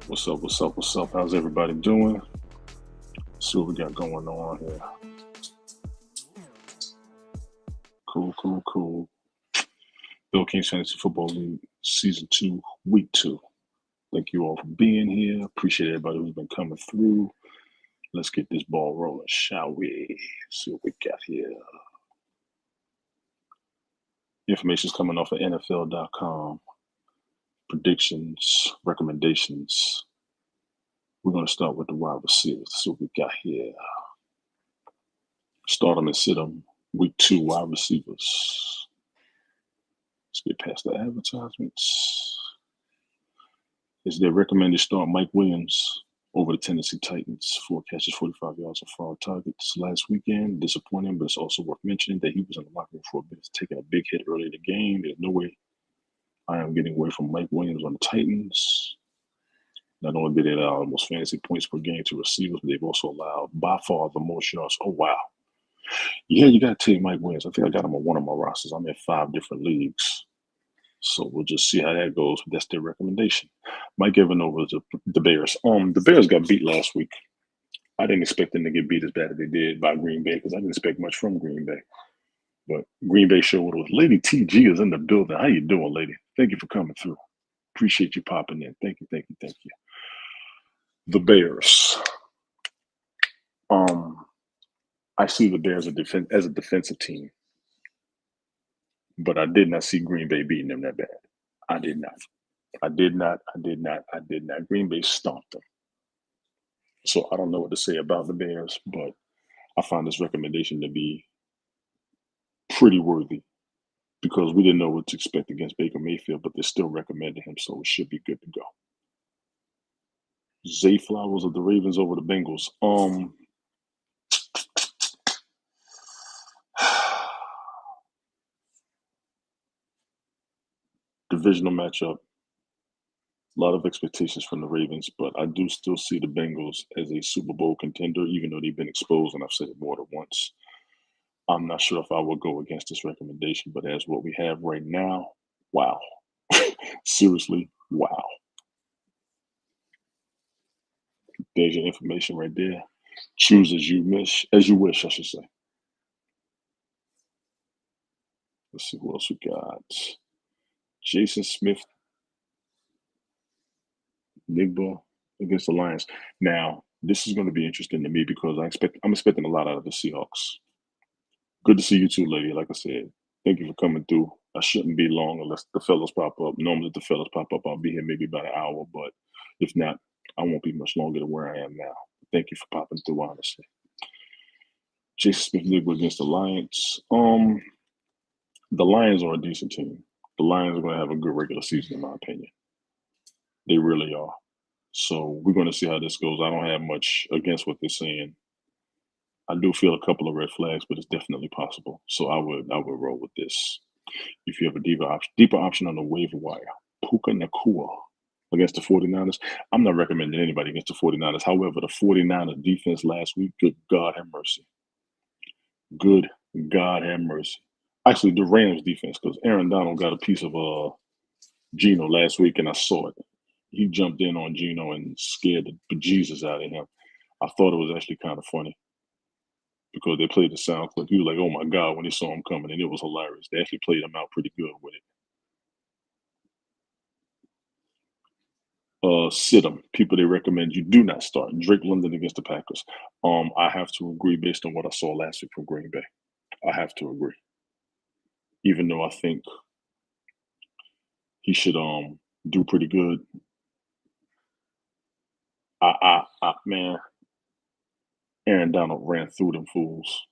What's up? What's up? What's up? How's everybody doing? See what we got going on here. Cool, cool, cool. Bill King's Fantasy Football League Season 2, Week 2. Thank you all for being here. Appreciate everybody who's been coming through. Let's get this ball rolling, shall we? See what we got here. Information is coming off of NFL.com. Predictions, recommendations. We're going to start with the wide receivers. See what we got here. Start them and sit them. Week 2 wide receivers. Let's get past the advertisements. Is their recommended start Mike Williams over the Tennessee Titans? 4 catches, 45 yards, and 5 targets last weekend. Disappointing, but it's also worth mentioning that he was in the locker room for a bit, taking a big hit early in the game. There's no way I am getting away from Mike Williams on the Titans. Not only did they allow almost fantasy points per game to receivers, but they've also allowed by far the most yards. Oh, wow. Yeah, you got to take Mike Williams. I think I got him on one of my rosters. I'm in 5 different leagues. So we'll just see how that goes. That's their recommendation. Mike Evan over the Bears. The Bears got beat last week. I didn't expect them to get beat as bad as they did by Green Bay because I didn't expect much from Green Bay. But Green Bay showed what it was. Lady TG is in the building. How you doing, lady? Thank you for coming through. Appreciate you popping in. Thank you, thank you, thank you. The Bears. I see the Bears as a defensive team. But I did not see Green Bay beating them that bad. I did not. I did not. Green Bay stomped them. So I don't know what to say about the Bears, but I find this recommendation to be pretty worthy because we didn't know what to expect against Baker Mayfield, but they still recommended him, so it should be good to go. Zay Flowers of the Ravens over the Bengals. Divisional matchup. A lot of expectations from the Ravens, but I do still see the Bengals as a Super Bowl contender, even though they've been exposed, and I've said it more than once. I'm not sure if I will go against this recommendation, but as what we have right now, wow. Seriously, wow. There's your information right there. Choose as you wish, I should say. Let's see who else we got. Jason Smith, Nigba against the Lions. Now, this is going to be interesting to me because I'm expecting a lot out of the Seahawks. Good to see you too, lady. Like I said, thank you for coming through. I shouldn't be long unless the fellas pop up. Normally, if the fellas pop up, I'll be here maybe about an hour. But if not, I won't be much longer than where I am now. Thank you for popping through, honestly. Jason Smith-Nigba against the Lions. The Lions are a decent team. The Lions are going to have a good regular season, in my opinion. They really are. So we're going to see how this goes. I don't have much against what they're saying. I do feel a couple of red flags, but it's definitely possible. So I would roll with this. If you have a deeper option on the waiver wire, Puka Nakua against the 49ers. I'm not recommending anybody against the 49ers. However, the 49ers defense last week, good God have mercy. Good God have mercy. Actually, the Rams defense, because Aaron Donald got a piece of Geno last week, and I saw it. He jumped in on Geno and scared the bejesus out of him. I thought it was actually kind of funny because they played the sound clip. He was like, oh my God, when he saw him coming, and it was hilarious. They actually played him out pretty good with it. Sit them. People they recommend you do not start. Drake London against the Packers. I have to agree based on what I saw last week from Green Bay. I have to agree. Even though I think he should do pretty good. Man, Aaron Donald ran through them fools.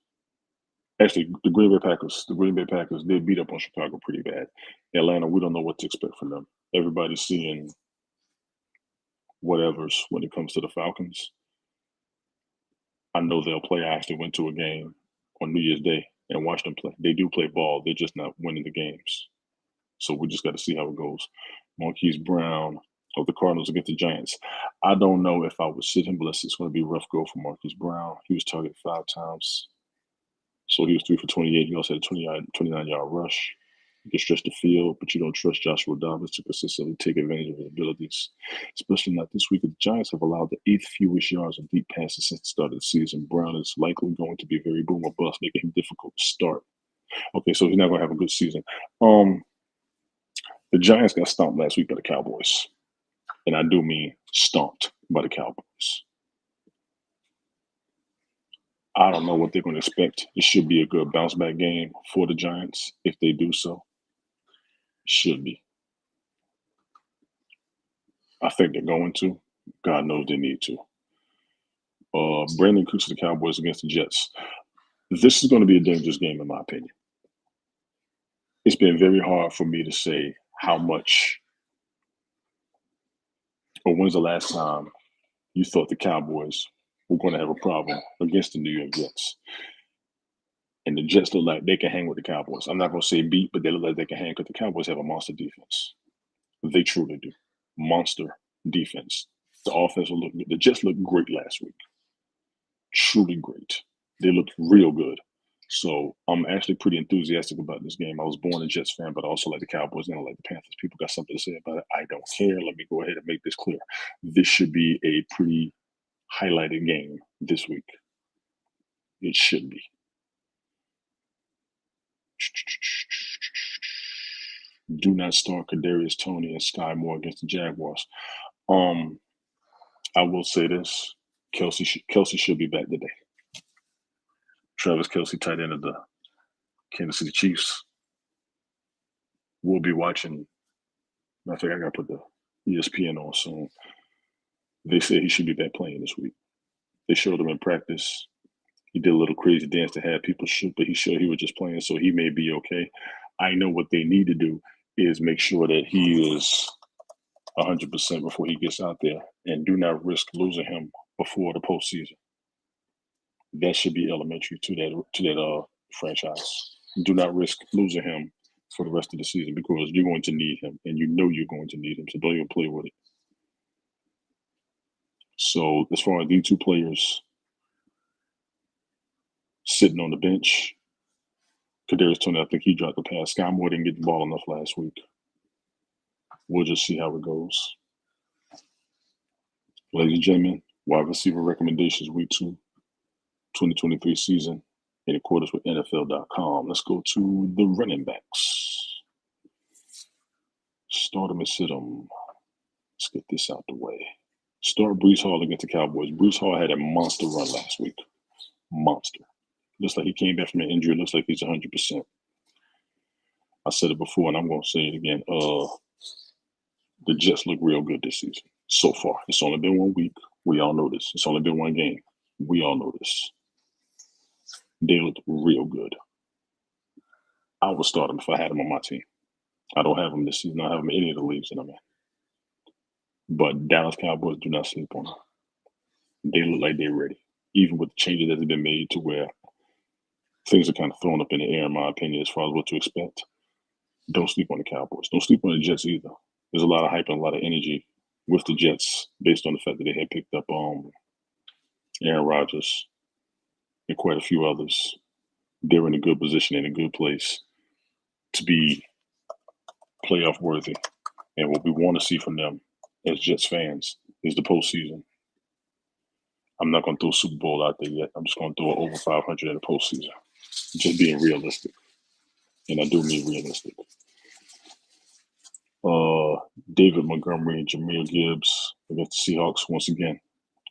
Actually, the Green Bay Packers, they beat up on Chicago pretty bad. Atlanta, we don't know what to expect from them. Everybody's seeing whatever's when it comes to the Falcons. I know they'll play. I actually went to a game on New Year's Day and watched them play. They do play ball. They're just not winning the games. So we just got to see how it goes. Marquise Brown of the Cardinals against the Giants. I don't know if I would sit him, but it's going to be a rough go for Marquise Brown. He was targeted 5 times. So he was 3 for 28. He also had a 29-yard rush. You can stretch the field, but you don't trust Joshua Dobbs to consistently take advantage of his abilities, especially not this week. The Giants have allowed the 8th fewest yards on deep passes since the start of the season. Brown is likely going to be very boom or bust, making him difficult to start. Okay, so he's not going to have a good season. The Giants got stomped last week by the Cowboys, and I do mean stomped by the Cowboys. I don't know what they're going to expect. It should be a good bounce back game for the Giants if they do so. It should be. I think they're going to. God knows they need to. Brandon Cooks to the Cowboys against the Jets. This is going to be a dangerous game, in my opinion. It's been very hard for me to say how much or when's the last time you thought the Cowboys were going to have a problem against the New York Jets. And the Jets look like they can hang with the Cowboys. I'm not going to say beat, but they look like they can hang because the Cowboys have a monster defense. They truly do. Monster defense. The offense will look good. The Jets looked great last week. Truly great. They looked real good. So I'm actually pretty enthusiastic about this game. I was born a Jets fan, but I also like the Cowboys and I like the Panthers. People got something to say about it. I don't care. Let me go ahead and make this clear. This should be a pretty highlighted game this week. It should be. Do not start Kadarius Toney and Sky Moore against the Jaguars. I will say this: Kelsey should be back today. Travis Kelsey, tight end of the Kansas City Chiefs, will be watching. I think I got to put the ESPN on soon. They said he should be back playing this week. They showed him in practice. He did a little crazy dance to have people shoot, but he showed he was just playing, so he may be okay. I know what they need to do is make sure that he is 100% before he gets out there, and do not risk losing him before the postseason. That should be elementary to that franchise. Do not risk losing him for the rest of the season because you're going to need him, and you know you're going to need him. So don't even play with it. So as far as these two players sitting on the bench, Kadarius Toney, I think he dropped the pass. Sky Moore didn't get the ball enough last week. We'll just see how it goes. Ladies and gentlemen, wide receiver recommendations week 2, 2023 season in accordance with NFL.com. Let's go to the running backs. Start them and sit them. Let's get this out the way. Start Breece Hall against the Cowboys. Breece Hall had a monster run last week. Monster. Looks like he came back from an injury. Looks like he's 100%. I said it before, and I'm going to say it again. The Jets look real good this season so far. It's only been 1 week. We all know this. It's only been 1 game. We all know this. They look real good. I would start them if I had them on my team. I don't have them this season. I don't have them in any of the leagues that I'm in. But Dallas Cowboys, do not sleep on them. They look like they're ready, even with the changes that have been made to where things are kind of thrown up in the air, in my opinion, as far as what to expect. Don't sleep on the Cowboys. Don't sleep on the Jets either. There's a lot of hype and a lot of energy with the Jets based on the fact that they had picked up Aaron Rodgers and quite a few others. They're in a good position, in a good place to be playoff worthy. And what we want to see from them as Jets fans is the postseason. I'm not going to throw Super Bowl out there yet. I'm just going to throw it over 500 in the postseason. Just being realistic. And I do mean realistic. David Montgomery and Jameer Gibbs against the Seahawks once again.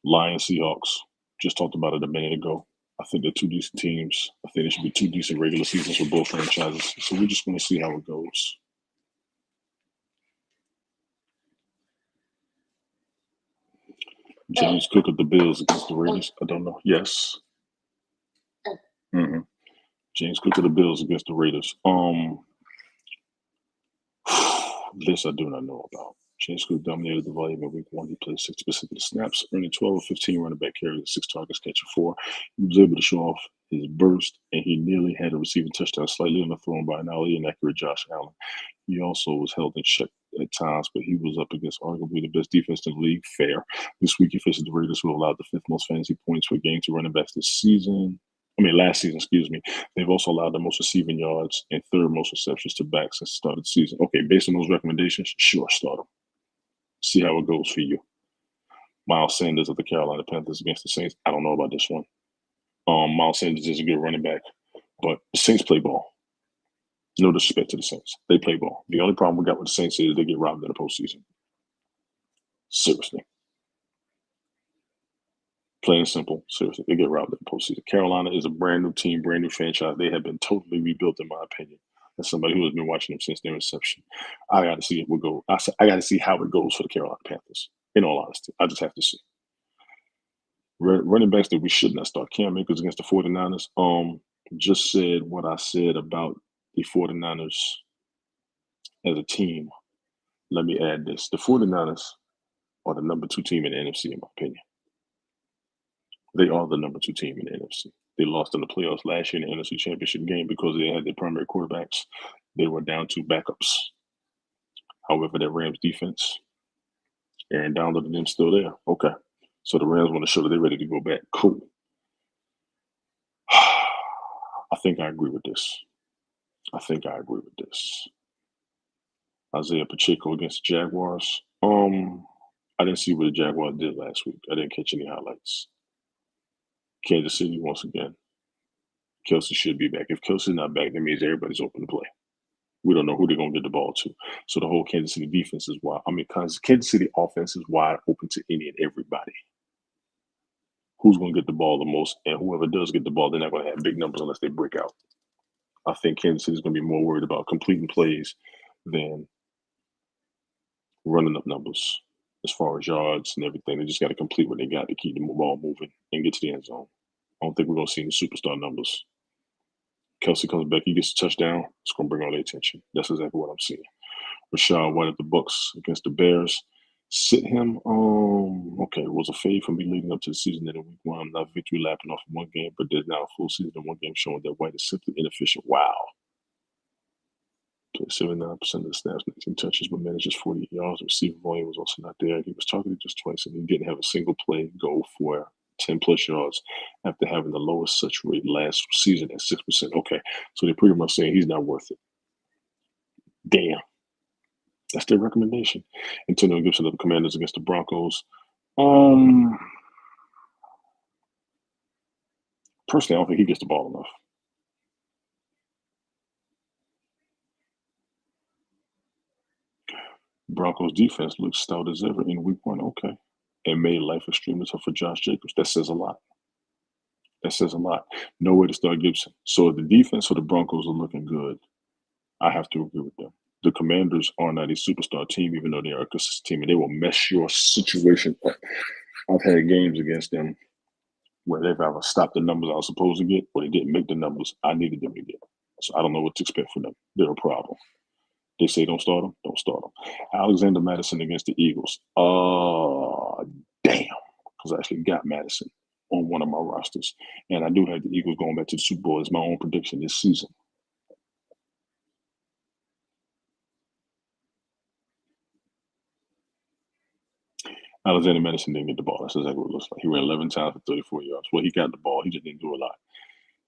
Lions Seahawks. Just talked about it a minute ago. I think they're 2 decent teams. I think there should be 2 decent regular seasons for both franchises. So we're just going to see how it goes. James Cook of the Bills against the Raiders. I don't know. Yes. Mm-hmm. James Cook of the Bills against the Raiders. This I do not know about. James Cook dominated the volume in week 1. He played 60% of the snaps, earning 12 of 15 running back carries, 6 targets, catching 4. He was able to show off his burst, and he nearly had a receiving touchdown slightly underthrown by an alley inaccurate Josh Allen. He also was held in check at times, but he was up against arguably the best defense in the league. Fair. This week he faces the Raiders, who allowed the 5th most fantasy points per game to running backs this season. Last season, excuse me. They've also allowed the most receiving yards and third most receptions to back since the start of the season. Okay, based on those recommendations, sure, start them. See how it goes for you. Miles Sanders of the Carolina Panthers against the Saints. I don't know about this one. Miles Sanders is a good running back, but the Saints play ball. No disrespect to the Saints. They play ball. The only problem we got with the Saints is they get robbed in the postseason. Seriously. Plain and simple. Seriously. They get robbed in the postseason. Carolina is a brand new team, brand new franchise. They have been totally rebuilt, in my opinion. As somebody who has been watching them since their inception, I got to see it will go. I got to see how it goes for the Carolina Panthers. In all honesty, I just have to see. Running backs that we should not start. Cam Akers against the 49ers. Just said what I said about the 49ers as a team. Let me add this. The 49ers are the number 2 team in the NFC, in my opinion. They are the number 2 team in the NFC. They lost in the playoffs last year in the NFC Championship game because they had their primary quarterbacks. They were down to backups. However, that Rams defense, Aaron Donald and them still there. Okay. So the Rams want to show that they're ready to go back. Cool. I think I agree with this. Isaiah Pacheco against the Jaguars. I didn't see what the Jaguars did last week. I didn't catch any highlights. Kansas City, once again. Kelsey should be back. If Kelsey's not back, that means everybody's open to play. We don't know who they're going to get the ball to. So the whole Kansas City defense is wide. Kansas City offense is wide open to any and everybody. Who's going to get the ball the most? And whoever does get the ball, they're not going to have big numbers unless they break out. I think Kansas City is going to be more worried about completing plays than running up numbers as far as yards and everything. They just got to complete what they got to keep the ball moving and get to the end zone. I don't think we're going to see any superstar numbers. Kelsey comes back, he gets a touchdown. It's going to bring all the attention. That's exactly what I'm seeing. Rashad White at the Bucks against the Bears. Sit him. Okay, it was a fade for me leading up to the season in week 1. I'm not victory lapping off in one game, but there's now a full season in one game showing that White is simply inefficient. Wow. Played 79% of the snaps, 19 touches, but manages 48 yards. The receiver volume was also not there. He was targeted just twice, and he didn't have a single play go for 10-plus yards after having the lowest such rate last season at 6%. Okay, so they're pretty much saying he's not worth it. Damn. That's their recommendation. Antonio Gibson of the Commanders against the Broncos. Personally, I don't think he gets the ball enough. Broncos defense looks stout as ever in week 1. Okay. And made life extremely tough for Josh Jacobs. That says a lot. No way to start Gibson. So if the defense for the Broncos are looking good, I have to agree with them. The Commanders are not a superstar team, even though they are a consistent team, and they will mess your situation up. I've had games against them where they've either stopped the numbers I was supposed to get or they didn't make the numbers I needed them to get. So I don't know what to expect from them. They're a problem. They say don't start them. Don't start them. Alexander Madison against the Eagles. Damn. Because I actually got Madison on one of my rosters. And I do have the Eagles going back to the Super Bowl. It's my own prediction this season. Alexander Madison didn't get the ball. That's exactly what it looks like. He ran 11 times for 34 yards. Well, he got the ball. He just didn't do a lot.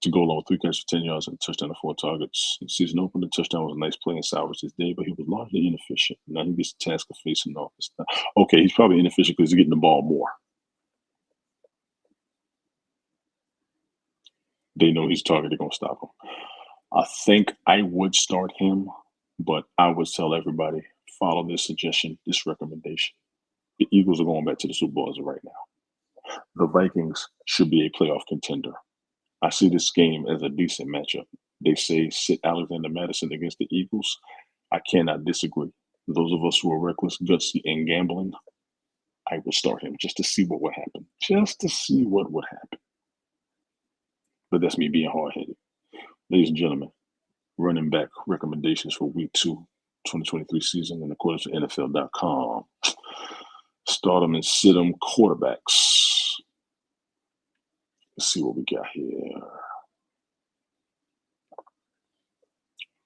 To go along with 3 catches for 10 yards and a touchdown and 4 targets. The season opener, the touchdown was a nice play and salvaged his day, but he was largely inefficient. Now he gets the task of facing off. Okay, he's probably inefficient because he's getting the ball more. They know he's targeted. They're going to stop him. I think I would start him, but I would tell everybody, follow this suggestion, this recommendation. The Eagles are going back to the Super Bowl as of right now. The Vikings should be a playoff contender. I see this game as a decent matchup. They say sit Alexander Madison against the Eagles. I cannot disagree. Those of us who are reckless, gutsy, and gambling, I would start him just to see what would happen. Just to see what would happen. But that's me being hard-headed. Ladies and gentlemen, running back recommendations for week 2, 2023 season in accordance to NFL.com. Start them and sit them quarterbacks. Let's see what we got here.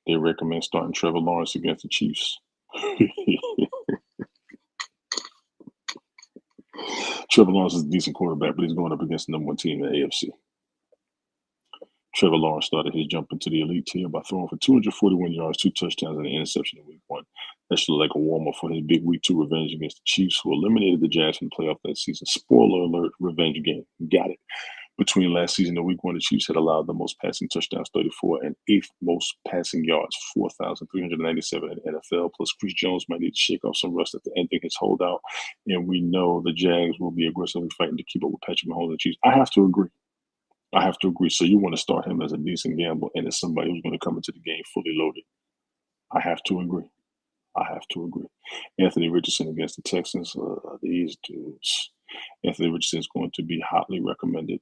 They recommend starting Trevor Lawrence against the Chiefs. Trevor Lawrence is a decent quarterback, but he's going up against the number 1 team in the AFC. Trevor Lawrence started his jump into the elite tier by throwing for 241 yards, 2 touchdowns, and an interception in week 1. That should look like a warm-up for his big week 2 revenge against the Chiefs, who eliminated the Jags from the playoff that season. Spoiler alert, revenge game. Got it. Between last season and week 1, the Chiefs had allowed the most passing touchdowns, 34, and 8th most passing yards, 4,397 in the NFL. Plus, Chris Jones might need to shake off some rust after ending his holdout. And we know the Jags will be aggressively fighting to keep up with Patrick Mahomes and the Chiefs. I have to agree. So you want to start him as a decent gamble and as somebody who's going to come into the game fully loaded. I have to agree. Anthony Richardson against the Texans. These dudes. Anthony Richardson is going to be hotly recommended.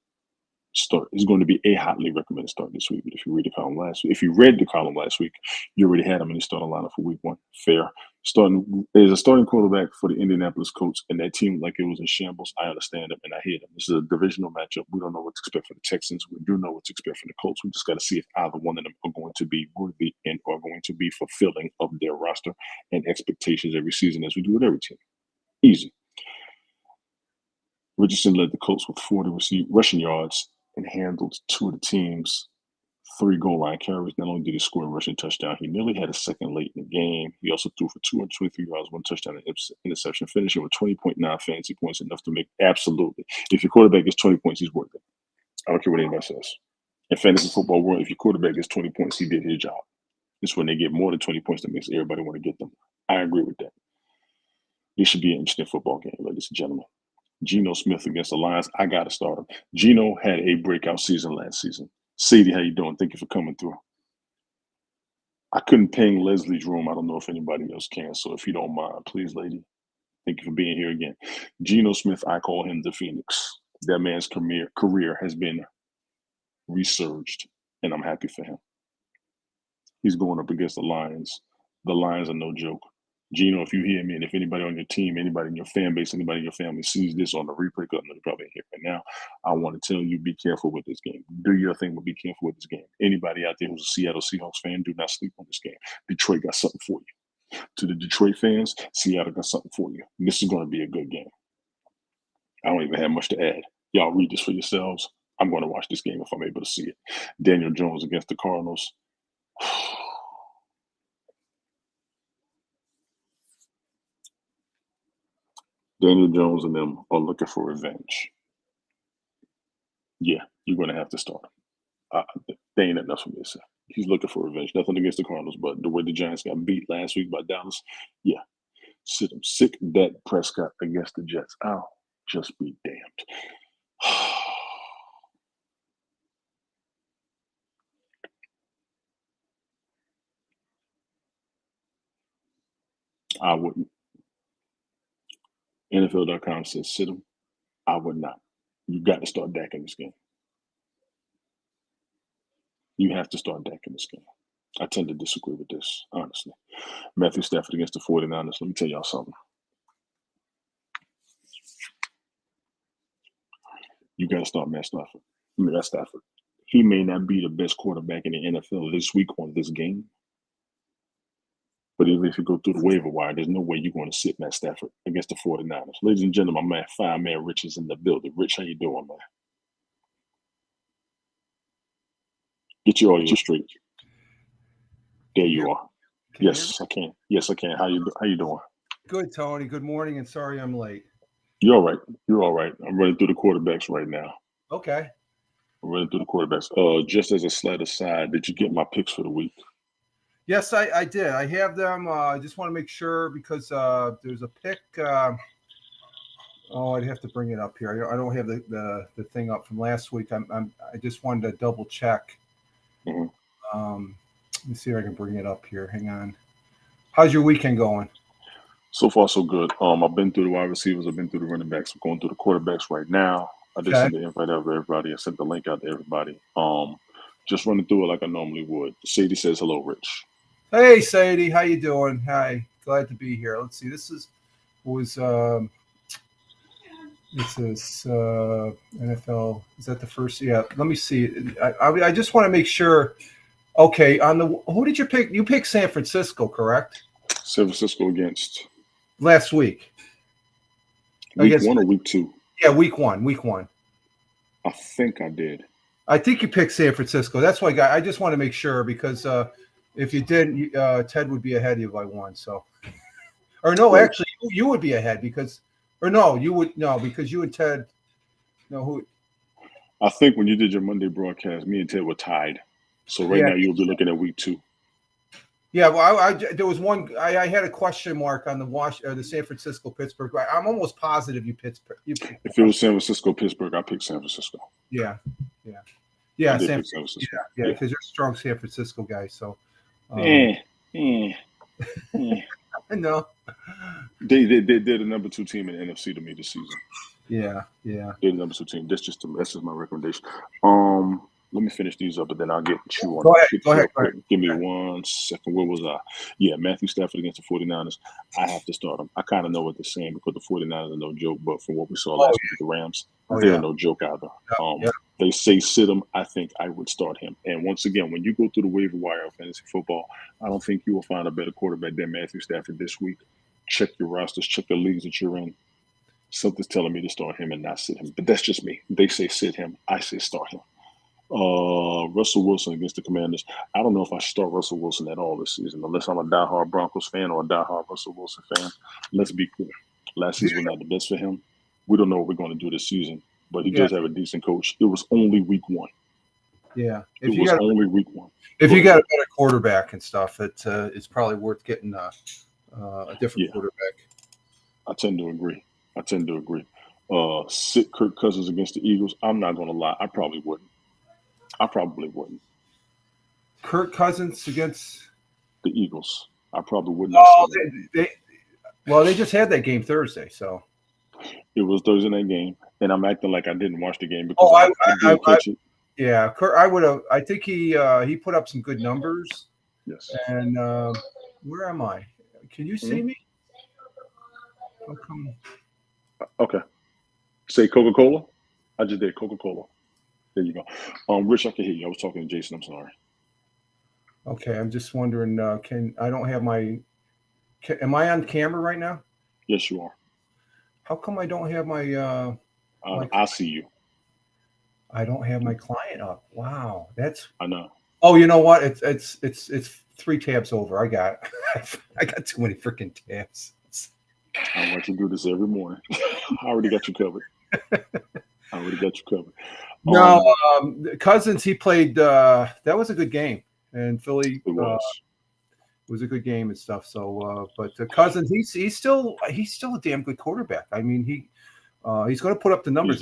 Is going to be a hotly recommended start this week. But if you read the column last week, you already had him in the starting lineup for week 1. Fair. As a starting quarterback for the Indianapolis Colts, and that team like it was in shambles. I understand them and I hear them. This is a divisional matchup. We don't know what to expect from the Texans. We do know what to expect from the Colts. We just got to see if either one of them are going to be worthy and are going to be fulfilling of their roster and expectations every season, as we do with every team. Easy. Richardson led the Colts with 40 rushing yards and handled 2 of the team's 3 goal line carries. Not only did he score a rushing touchdown, he nearly had a second late in the game. He also threw for 223 yards, 1 touchdown, and interception, finishing with 20.9 fantasy points, enough to make absolutely. If your quarterback gets 20 points, he's worth it. I don't care what anybody says. In fantasy football world, if your quarterback gets 20 points, he did his job. It's when they get more than 20 points that makes everybody want to get them. I agree with that. This should be an interesting football game, ladies and gentlemen. Geno Smith against the Lions. I got to start him. Geno had a breakout season last season. Sadie, how you doing? Thank you for coming through. I couldn't ping Leslie's room. I don't know if anybody else can. So if you don't mind, please, lady. Thank you for being here again. Geno Smith, I call him the Phoenix. That man's career has been resurged, and I'm happy for him. He's going up against the Lions. The Lions are no joke. Geno, if you hear me, and if anybody on your team, anybody in your fan base, anybody in your family sees this on the replay, because I know they're probably here right now, I want to tell you, be careful with this game. Do your thing, but be careful with this game. Anybody out there who's a Seattle Seahawks fan, do not sleep on this game. Detroit got something for you. To the Detroit fans, Seattle got something for you. This is going to be a good game. I don't even have much to add. Y'all read this for yourselves. I'm going to watch this game if I'm able to see it. Daniel Jones against the Cardinals. Daniel Jones and them are looking for revenge. Yeah, you're going to have to start him. They ain't enough for me to say. He's looking for revenge. Nothing against the Cardinals, but the way the Giants got beat last week by Dallas, yeah, sit him. Sick Dak Prescott against the Jets. I'll just be damned. I wouldn't. NFL.com says sit him. I would not. You got to start Dak in this game. You have to start Dak in this game. I tend to disagree with this, honestly. Matthew Stafford against the 49ers. Let me tell y'all something. You got to start Matt Stafford. He may not be the best quarterback in the NFL this week on this game. But even if you go through the waiver wire, there's no way you're going to sit Matt Stafford against the 49ers. Ladies and gentlemen, my man, Fireman Rich is in the building. Rich, how you doing, man? Get your audio straight. There you are. Yes, I can. Yes, I can. How you doing? Good, Tony. Good morning, and sorry I'm late. You're all right. You're all right. I'm running through the quarterbacks right now. Okay. I'm running through the quarterbacks. Just as a slight aside, did you get my picks for the week? Yes, I did. I have them. I just want to make sure because there's a pick. I'd have to bring it up here. I don't have the thing up from last week. I just wanted to double check. Mm-hmm. Let me see if I can bring it up here. Hang on. How's your weekend going? So far, so good. I've been through the wide receivers. I've been through the running backs. I'm going through the quarterbacks right now. I did send the invite out to everybody. I sent the link out to everybody. Just running through it like I normally would. Sadie says hello, Rich. Hey, Sadie. How you doing? Hi. Glad to be here. Let's see. This is NFL. Is that the first? Yeah. Let me see. I just want to make sure. Okay. Who did you pick? You picked San Francisco, correct? San Francisco against last week. Week 1 or week 2? Yeah, week one. I think I did. I think you picked San Francisco. That's why I just want to make sure because if you didn't, Ted would be ahead of you by one. So, or no, Well, actually, you would be ahead because, or no, you would no because you and Ted. No, who? I think when you did your Monday broadcast, me and Ted were tied. So right Yeah, now you'll be looking at week 2. yeah. Well, there was one. I had a question mark on the San Francisco Pittsburgh. I'm almost positive you Pittsburgh. You picked If it was San Francisco, Pittsburgh, I picked San Francisco. yeah, yeah, I yeah. did pick San Yeah, Francisco. yeah. Yeah. Because you're a strong San Francisco guy. So, um, Eh, eh, eh. no. They're the number 2 team in the NFC to me this season. Yeah, yeah. They're the number 2 team. That's just my recommendation. Let me finish these up, but then I'll get you on Go the ahead. picks Go ahead. real quick. Give me 1 second. Where was I? Yeah, Matthew Stafford against the 49ers. I have to start him. I kind of know what they're saying because the 49ers are no joke, but from what we saw last week with the Rams, Oh they're yeah. no joke either. Yeah. They say sit him. I think I would start him. And once again, when you go through the waiver wire of fantasy football, I don't think you will find a better quarterback than Matthew Stafford this week. Check your rosters, check the leagues that you're in. Something's telling me to start him and not sit him. But that's just me. They say sit him. I say start him. Russell Wilson against the Commanders. I don't know if I should start Russell Wilson at all this season, unless I'm a diehard Broncos fan or a diehard Russell Wilson fan. Let's be clear. Last season was not the best for him. We don't know what we're going to do this season, but he does have a decent coach. It was only week 1. Yeah. It was only week 1. If you got a better quarterback and stuff, it's probably worth getting a different quarterback. I tend to agree. Sit Kirk Cousins against the Eagles. I'm not going to lie. I probably wouldn't. Kirk Cousins against the Eagles. I probably would not. Oh, they just had that game Thursday, so it was Thursday night game, and I'm acting like I didn't watch the game because I did catch it. Yeah, Kirk, I would have. I think he put up some good numbers. Yes. And where am I? Can you see me? How come? Okay. Say Coca-Cola. I just did Coca-Cola. There you go. Rich, I can hear you. I was talking to Jason. I'm sorry. Okay, I'm just wondering. I don't have my? Am I on camera right now? Yes, you are. How come I don't have my? I see you. I don't have my client up. Wow, that's. I know. Oh, you know what? It's 3 tabs over. I got too many freaking tabs. I want you to do this every morning. I already got you covered. No, Cousins, he played. That was a good game, and Philly. It was a good game and stuff. So, but Cousins, he's still a damn good quarterback. I mean, he's going to put up the numbers.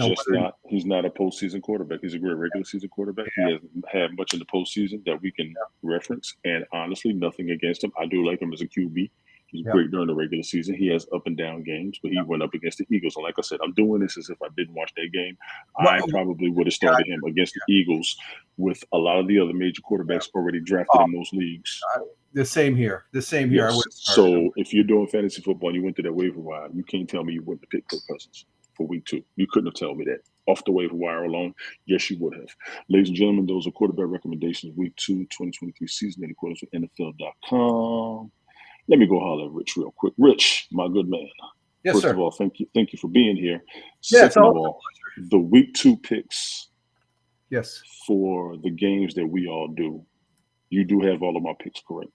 He's not a postseason quarterback. He's a great regular season quarterback. Yeah. He hasn't had much in the postseason that we can reference. And honestly, nothing against him. I do like him as a QB. He's great during the regular season. He has up and down games, but he went up against the Eagles. And like I said, I'm doing this as if I didn't watch that game. I probably would have started him against the Eagles with a lot of the other major quarterbacks already drafted in those leagues. The same here. Yes. So if you're doing fantasy football and you went to that waiver wire, you can't tell me you wouldn't have picked Kirk Cousins for week 2. You couldn't have told me that. Off the waiver wire alone, yes, you would have. Ladies and gentlemen, those are quarterback recommendations week 2, 2023 season in accordance with NFL.com. Let me go holler at Rich real quick. Rich, my good man. Yes, First sir. of all, thank you for being here. Yeah, Second of all, the week 2 picks. Yes. For the games that we all do, you do have all of my picks correct.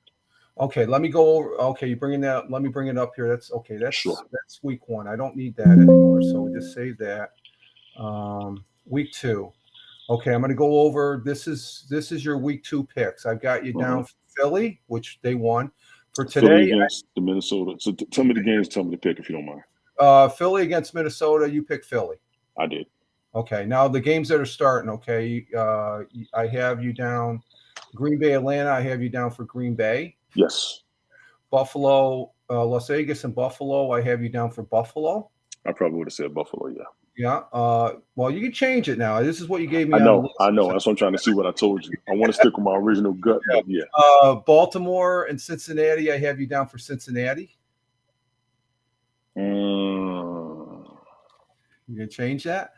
Okay, let me go over. Okay, you bringing that? Let me bring it up here. That's okay. That's week 1. I don't need that anymore, so we just save that. Week 2. Okay, I'm going to go over. This is your week 2 picks. I've got you down for Philly, which they won. For today, Philly against the Minnesota. So tell me the games. Tell me the pick if you don't mind. Philly against Minnesota. You pick Philly. I did. Okay. Now the games that are starting. Okay. I have you down. Green Bay, Atlanta. I have you down for Green Bay. Yes. Buffalo, Las Vegas, and Buffalo. I have you down for Buffalo. I probably would have said Buffalo. Yeah. Yeah. Well, you can change it now. This is what you gave me. I know. That's what I'm trying to see what I told you. I want to stick with my original gut, but yeah. Baltimore and Cincinnati. I have you down for Cincinnati. You gonna change that?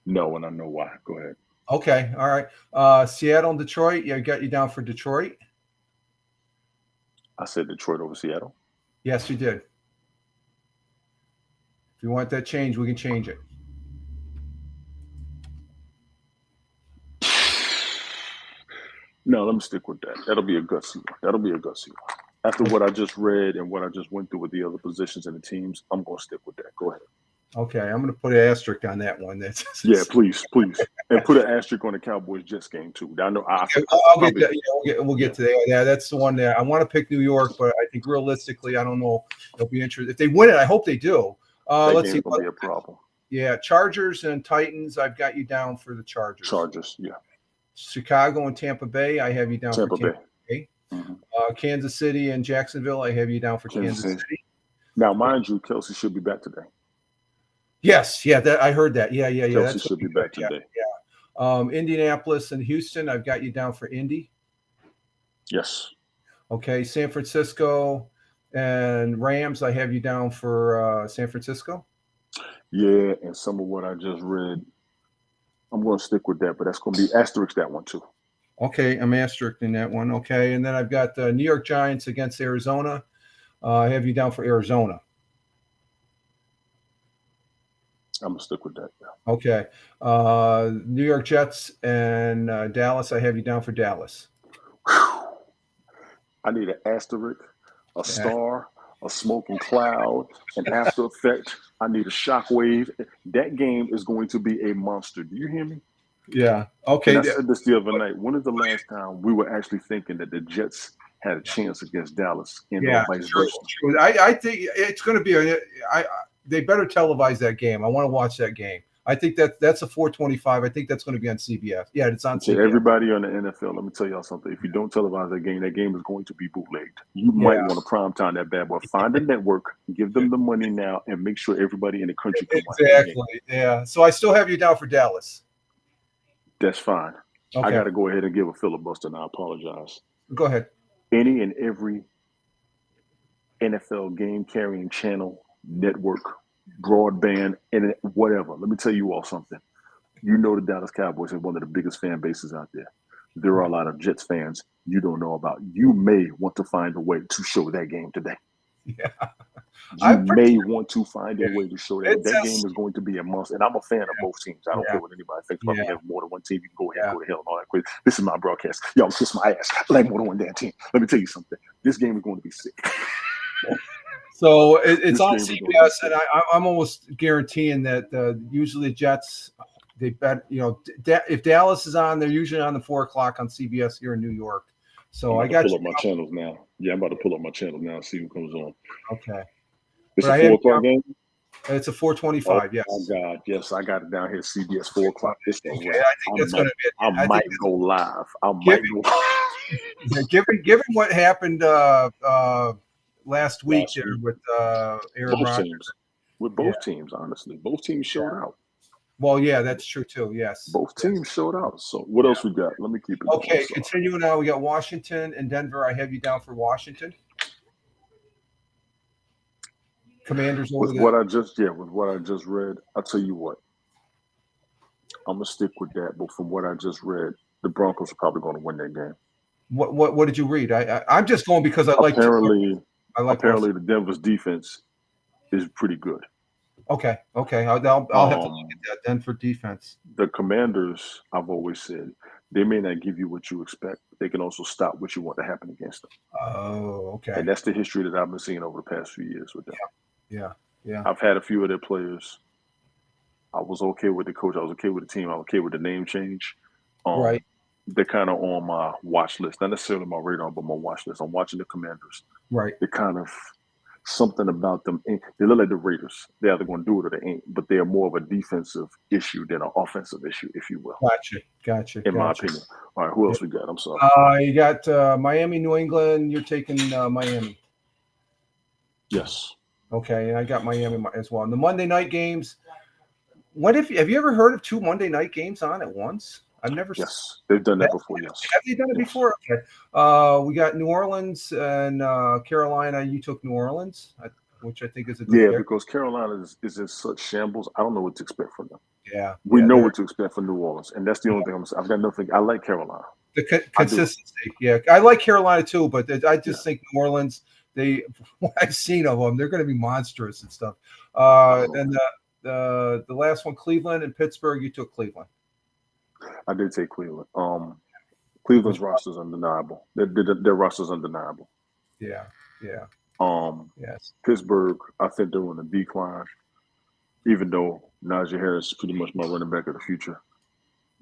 No, and I know why. Go ahead. Okay. All right. Seattle and Detroit. Yeah, I got you down for Detroit. I said Detroit over Seattle. Yes, you did. If you want that change, we can change it. No, let me stick with that. That'll be a gutsy one. That'll be a gutsy one. After what I just read and what I just went through with the other positions and the teams, I'm going to stick with that. Go ahead. Okay, I'm going to put an asterisk on that one. Yeah, please, please, and put an asterisk on the Cowboys Jets game too. I know. Okay, I'll get that. Yeah, we'll get to that. Yeah, that's the one that I want to pick New York, but I think realistically, I don't know. They'll be interested if they win it. I hope they do. Let's see. Gonna be a problem. Yeah, Chargers and Titans. I've got you down for the Chargers. Chargers, yeah. Chicago and Tampa Bay. I have you down for Tampa Bay. Mm-hmm. Kansas City and Jacksonville. I have you down for Kansas City. Now, mind you, Kelsey should be back today. Yes, yeah, I heard that. Yeah. Kelsey should be back today. Yeah. Indianapolis and Houston. I've got you down for Indy. Yes. Okay, San Francisco and Rams. I have you down for San Francisco. Yeah, and some of what I just read, I'm going to stick with that, but that's going to be asterisk that one too. Okay, I'm asterisk in that one. Okay, and then I've got the New York Giants against Arizona. I have you down for Arizona. I'm going to stick with that. Yeah. Okay. New York Jets and Dallas. I have you down for Dallas. Whew. I need an asterisk, a star, a smoking cloud, an after effect. I need a shockwave. That game is going to be a monster. Do you hear me? Yeah. Okay. And I said this the other night. When is the last time we were actually thinking that the Jets had a chance against Dallas? Vice versa? True. I think it's going to be they better televise that game. I want to watch that game. I think that's a 4:25. I think that's going to be on CBS. Yeah, it's on CBS. Everybody on the NFL, let me tell y'all something. If you don't televise that game is going to be bootlegged. You might want to primetime that bad boy. Find a network, give them the money now, and make sure everybody in the country can watch that game. Yeah. So I still have you down for Dallas. That's fine. Okay. I got to go ahead and give a filibuster, and I apologize. Go ahead. Any and every NFL game carrying channel, network, broadband, and whatever. Let me tell you all something. You know the Dallas Cowboys are one of the biggest fan bases out there. There are a lot of Jets fans you don't know about. You may want to find a way to show that game today. Yeah. You may want to find a way to show that. That game is going to be a monster. And I'm a fan of both teams. I don't care what anybody thinks about me having more than one team. You can go ahead and go to hell and all that crazy. This is my broadcast. Y'all kiss my ass. I like more than one damn team. Let me tell you something. This game is going to be sick. So it's on CBS, and I'm almost guaranteeing that usually the Jets, they bet, if Dallas is on, they're usually on the 4:00 on CBS here in New York. So I got to pull up my channels now. Yeah, I'm about to pull up my channels now and see who comes on. Okay. It's a 4:00 game? It's a 4:25, yes. Oh, my God. Yes, I got it down here, CBS 4:00. This thing, I think that's going to be I might go live. Given what happened last week with Aaron Rodgers. With both teams, honestly. Both teams showed out. Well, yeah, that's true too. Yes. Both teams showed out. So what else we got? Let me keep it. Okay, continuing now. We got Washington and Denver. I have you down for Washington. Commanders over with what I just read, I'll tell you what. I'm gonna stick with that, but from what I just read, the Broncos are probably going to win that game. What did you read? I'm just going because I like. Apparently the Denver's defense is pretty good. Okay. I'll have to look at that then for defense. The Commanders, I've always said, they may not give you what you expect, but they can also stop what you want to happen against them. Oh, okay. And that's the history that I've been seeing over the past few years with them. Yeah. I've had a few of their players. I was okay with the coach. I was okay with the team. I was okay with the name change. Right. They're kind of on my watch list. Not necessarily my radar, but my watch list. I'm watching the Commanders. Right. They're kind of something about them. They look like the Raiders. They're either going to do it or they ain't. But they're more of a defensive issue than an offensive issue, if you will. Gotcha. In my opinion. All right, who else we got? I'm sorry. You got Miami, New England. You're taking Miami. Yes. Okay, and I got Miami as well. And the Monday night games. Have you ever heard of 2 Monday night games on at once? I've never. Yes, they've done that before. Yes. Have they done it before? Okay. We got New Orleans and Carolina. You took New Orleans, which I think is a good pick. Because Carolina is in such shambles. I don't know what to expect from them. Yeah, we know what to expect from New Orleans, and that's the only thing I'm saying. I've got nothing. I like Carolina. The consistency. I like Carolina too, but I just think New Orleans. What I've seen of them, they're going to be monstrous and stuff. And the last one, Cleveland and Pittsburgh. You took Cleveland. I did take Cleveland. Cleveland's roster is undeniable. Their roster is undeniable. Yeah. Yeah. Yes. Pittsburgh, I think they're on a decline, even though Najee Harris is pretty much my running back of the future.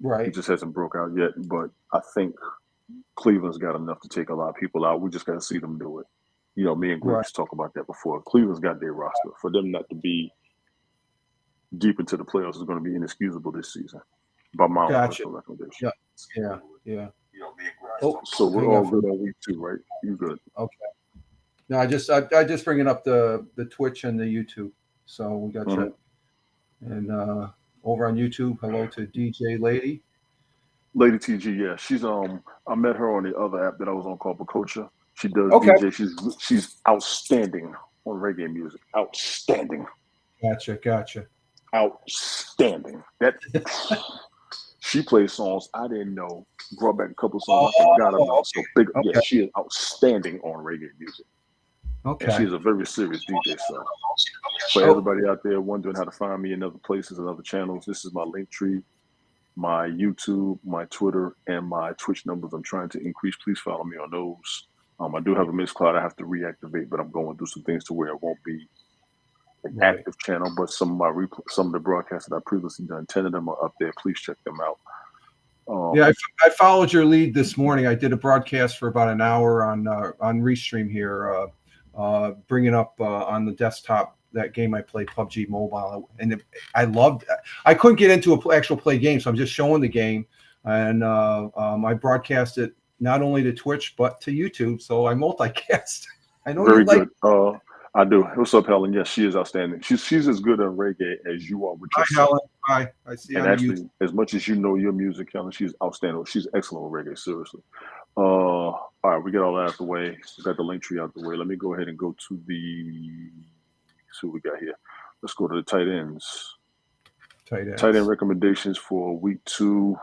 Right. He just hasn't broke out yet, but I think Cleveland's got enough to take a lot of people out. We just got to see them do it. You know, me and Greg Right. used to talk about that before. Cleveland's got their roster. For them not to be deep into the playoffs is going to be inexcusable this season, by my own Gotcha. personal recommendation. Yeah. Yeah. Yeah. So we're all good on week 2, right? You good? Okay. No, I just bringing up the Twitch and the YouTube. So we got you. And over on YouTube, hello to DJ Lady. Lady TG, yeah, she's I met her on the other app that I was on called Bacocha. She does Okay. DJ. She's outstanding on reggae music. Outstanding. Gotcha. Outstanding. That she plays songs I didn't know. Brought back a couple of songs I forgot about. So big, Okay. yeah, she is outstanding on reggae music. Okay. And she's a very serious DJ. So for everybody out there wondering how to find me in other places and other channels, this is my link tree, my YouTube, my Twitter, and my Twitch numbers. I'm trying to increase. Please follow me on those. I do have a Mixcloud I have to reactivate, but I'm going through some things to where it won't be an active channel. But some of the broadcasts that I previously done, 10 of them are up there. Please check them out. Yeah, I followed your lead this morning. I did a broadcast for about an hour on Restream here, bringing up on the desktop that game I played, PUBG Mobile, and I loved. I couldn't get into an actual play game, so I'm just showing the game, and I broadcast it not only to Twitch but to YouTube, so I multicast. I know very you like. Good. I do. What's up, Helen? Yes, she is outstanding. She's as good at reggae as you are with your Hi, Helen. Hi. I see. And actually, as much as you know your music, Helen, she's outstanding. She's excellent with reggae. Seriously. All right, we get all that out the way. We got the link tree out the way. Let me go ahead and go to the. See what we got here. Let's go to the tight ends. Tight end recommendations for week 2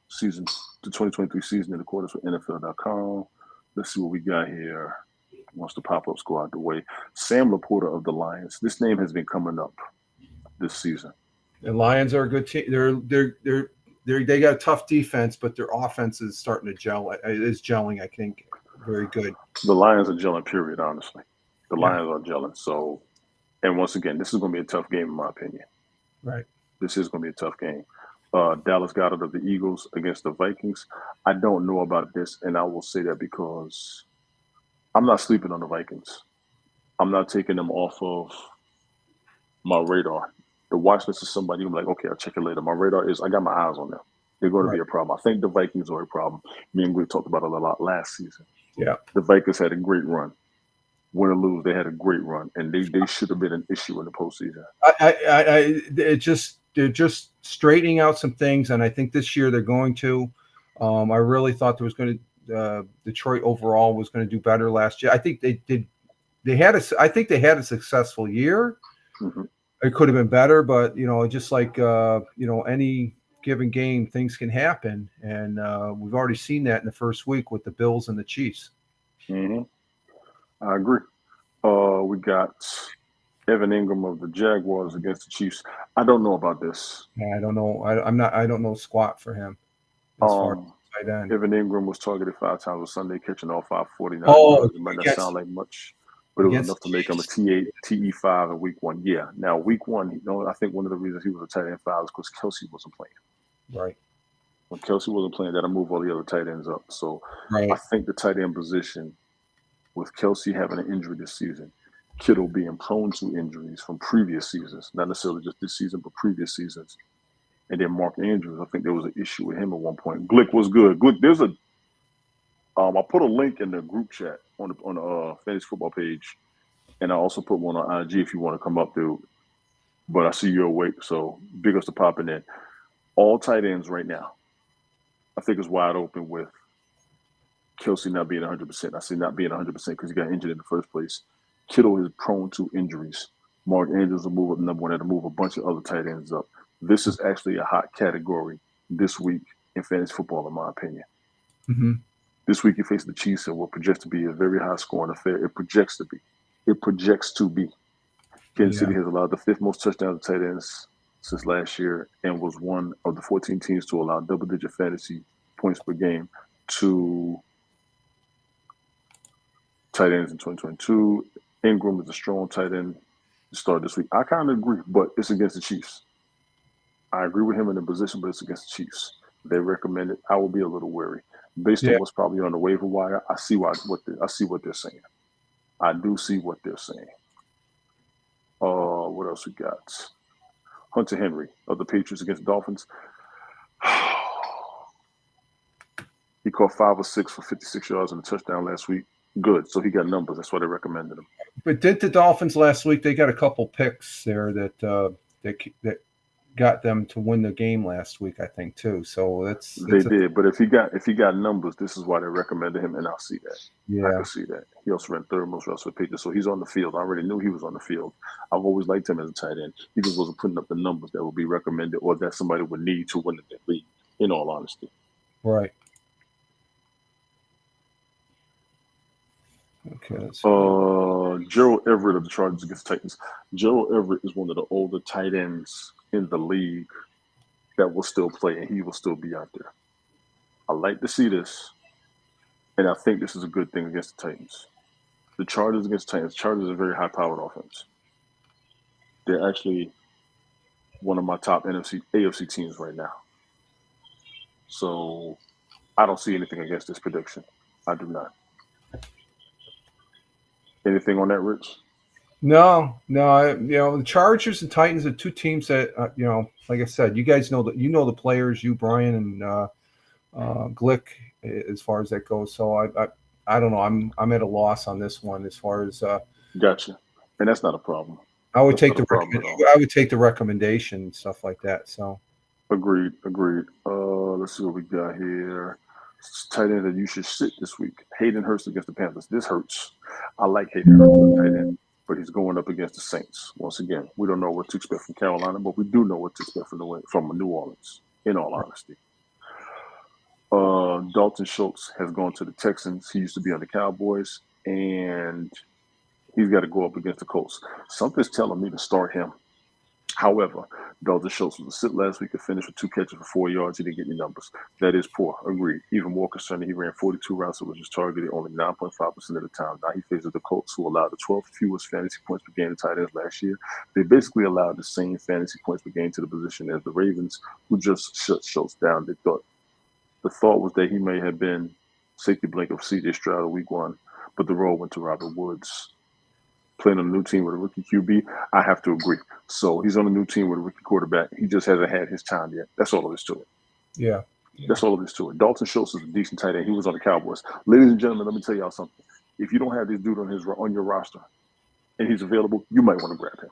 season, the 2023 season in accordance with NFL.com. Let's see what we got here. Once the pop-ups go out the way. Sam Laporta of the Lions. This name has been coming up this season. The Lions are a good team. They got a tough defense, but their offense is starting to gel. It is gelling, I think, very good. The Lions are gelling, period, honestly. The Lions are gelling. So, and once again, this is going to be a tough game in my opinion. Right. This is going to be a tough game. Dallas Goedert of the Eagles against the Vikings. I don't know about this, and I will say that because I'm not sleeping on the Vikings. I'm not taking them off of my radar. The watch list is somebody I'm like, okay, I'll check it later. My radar is I got my eyes on them. They're going to be a problem. I think the Vikings are a problem. Me and Greg talked about it a lot last season. Yeah. The Vikings had a great run. Win or lose, they had a great run, and they should have been an issue in the postseason. They're just straightening out some things, and I think this year they're going to. I really thought there was going to Detroit overall was going to do better last year. I think they did. I think they had a successful year. Mm-hmm. It could have been better, but just like any given game, things can happen, and we've already seen that in the first week with the Bills and the Chiefs. Mm-hmm. I agree. We got Evan Ingram of the Jaguars against the Chiefs. I don't know about this. Yeah, I don't know. I don't know squat for him. As far as tight end. Evan Ingram was targeted 5 times on Sunday, catching all 549. It might not sound like much, but it was enough to make him a TE5 in week 1. Yeah. Now, week 1, I think one of the reasons he was a tight end 5 is because Kelsey wasn't playing. Right. When Kelsey wasn't playing, that'll move all the other tight ends up. So I think the tight end position, with Kelsey having an injury this season, Kittle being prone to injuries from previous seasons, not necessarily just this season, but previous seasons, and then Mark Andrews, I think there was an issue with him at one point. Glick was good. Glick, there's a I put a link in the group chat on the fantasy football page, and I also put one on IG if you want to come up, dude. But I see you're awake, so big ups to popping in. All tight ends right now, I think is wide open with Kelsey not being 100%. I say not being 100% because he got injured in the first place. Kittle is prone to injuries. Mark Andrews will move up number 1 and move a bunch of other tight ends up. This is actually a hot category this week in fantasy football, in my opinion. Mm-hmm. This week you face the Chiefs and what projects to be a very high-scoring affair. It projects to be. Kansas City has allowed the 5th most touchdowns to tight ends since last year and was one of the 14 teams to allow double-digit fantasy points per game to tight ends in 2022. Ingram is a strong tight end to start this week. I kind of agree, but it's against the Chiefs. I agree with him in the position, but it's against the Chiefs. They recommend it. I will be a little wary based on what's probably on the waiver wire. I see what they're saying. I do see what they're saying. What else we got? Hunter Henry of the Patriots against the Dolphins. He caught 5 or 6 for 56 yards and a touchdown last week. Good. So he got numbers. That's why they recommended him. But didn't the Dolphins last week? They got a couple picks there that got them to win the game last week, I think, too. So they did. But if he got numbers, this is why they recommended him, and I'll see that. Yeah, I can see that. He also ran third most routes for the Patriots, so he's on the field. I already knew he was on the field. I've always liked him as a tight end. He just wasn't putting up the numbers that would be recommended or that somebody would need to win the league. In all honesty, right. Okay. Gerald Everett of the Chargers against the Titans. Gerald Everett is one of the older tight ends in the league that will still play, and he will still be out there. I like to see this, and I think this is a good thing against the Titans. The Chargers against the Titans. Chargers are a very high-powered offense. They're actually one of my top AFC teams right now. So I don't see anything against this prediction. I do not. Anything on that, Rich? No. The Chargers and Titans are two teams that like I said, you guys know the players, you, Brian, and Glick, as far as that goes. So I don't know. I'm at a loss on this one as far as. Gotcha, and that's not a problem. I would take the recommendation and stuff like that. So. Agreed. Let's see what we got here. Tight end that you should sit this week. Hayden Hurst against the Panthers. This hurts. I like Hayden Hurst as a tight end, but he's going up against the Saints. Once again, we don't know what to expect from Carolina, but we do know what to expect from New Orleans, in all honesty. Dalton Schultz has gone to the Texans. He used to be on the Cowboys, and he's got to go up against the Colts. Something's telling me to start him. However, Dalton Schultz was a sit last week and finished with 2 catches for 4 yards. He didn't get any numbers. That is poor. Agreed. Even more concerning, he ran 42 routes and was just targeted only 9.5% of the time. Now he faces the Colts, who allowed the 12th fewest fantasy points per game to tight ends last year. They basically allowed the same fantasy points per game to the position as the Ravens, who just shut Schultz down. The thought was that he may have been safety blanket of C.J. Stroud in week 1, but the role went to Robert Woods. Playing on a new team with a rookie QB, I have to agree. So he's on a new team with a rookie quarterback. He just hasn't had his time yet. That's all of this to it. Yeah. That's all of this to it. Dalton Schultz is a decent tight end. He was on the Cowboys. Ladies and gentlemen, let me tell y'all something. If you don't have this dude on your roster and he's available, you might want to grab him.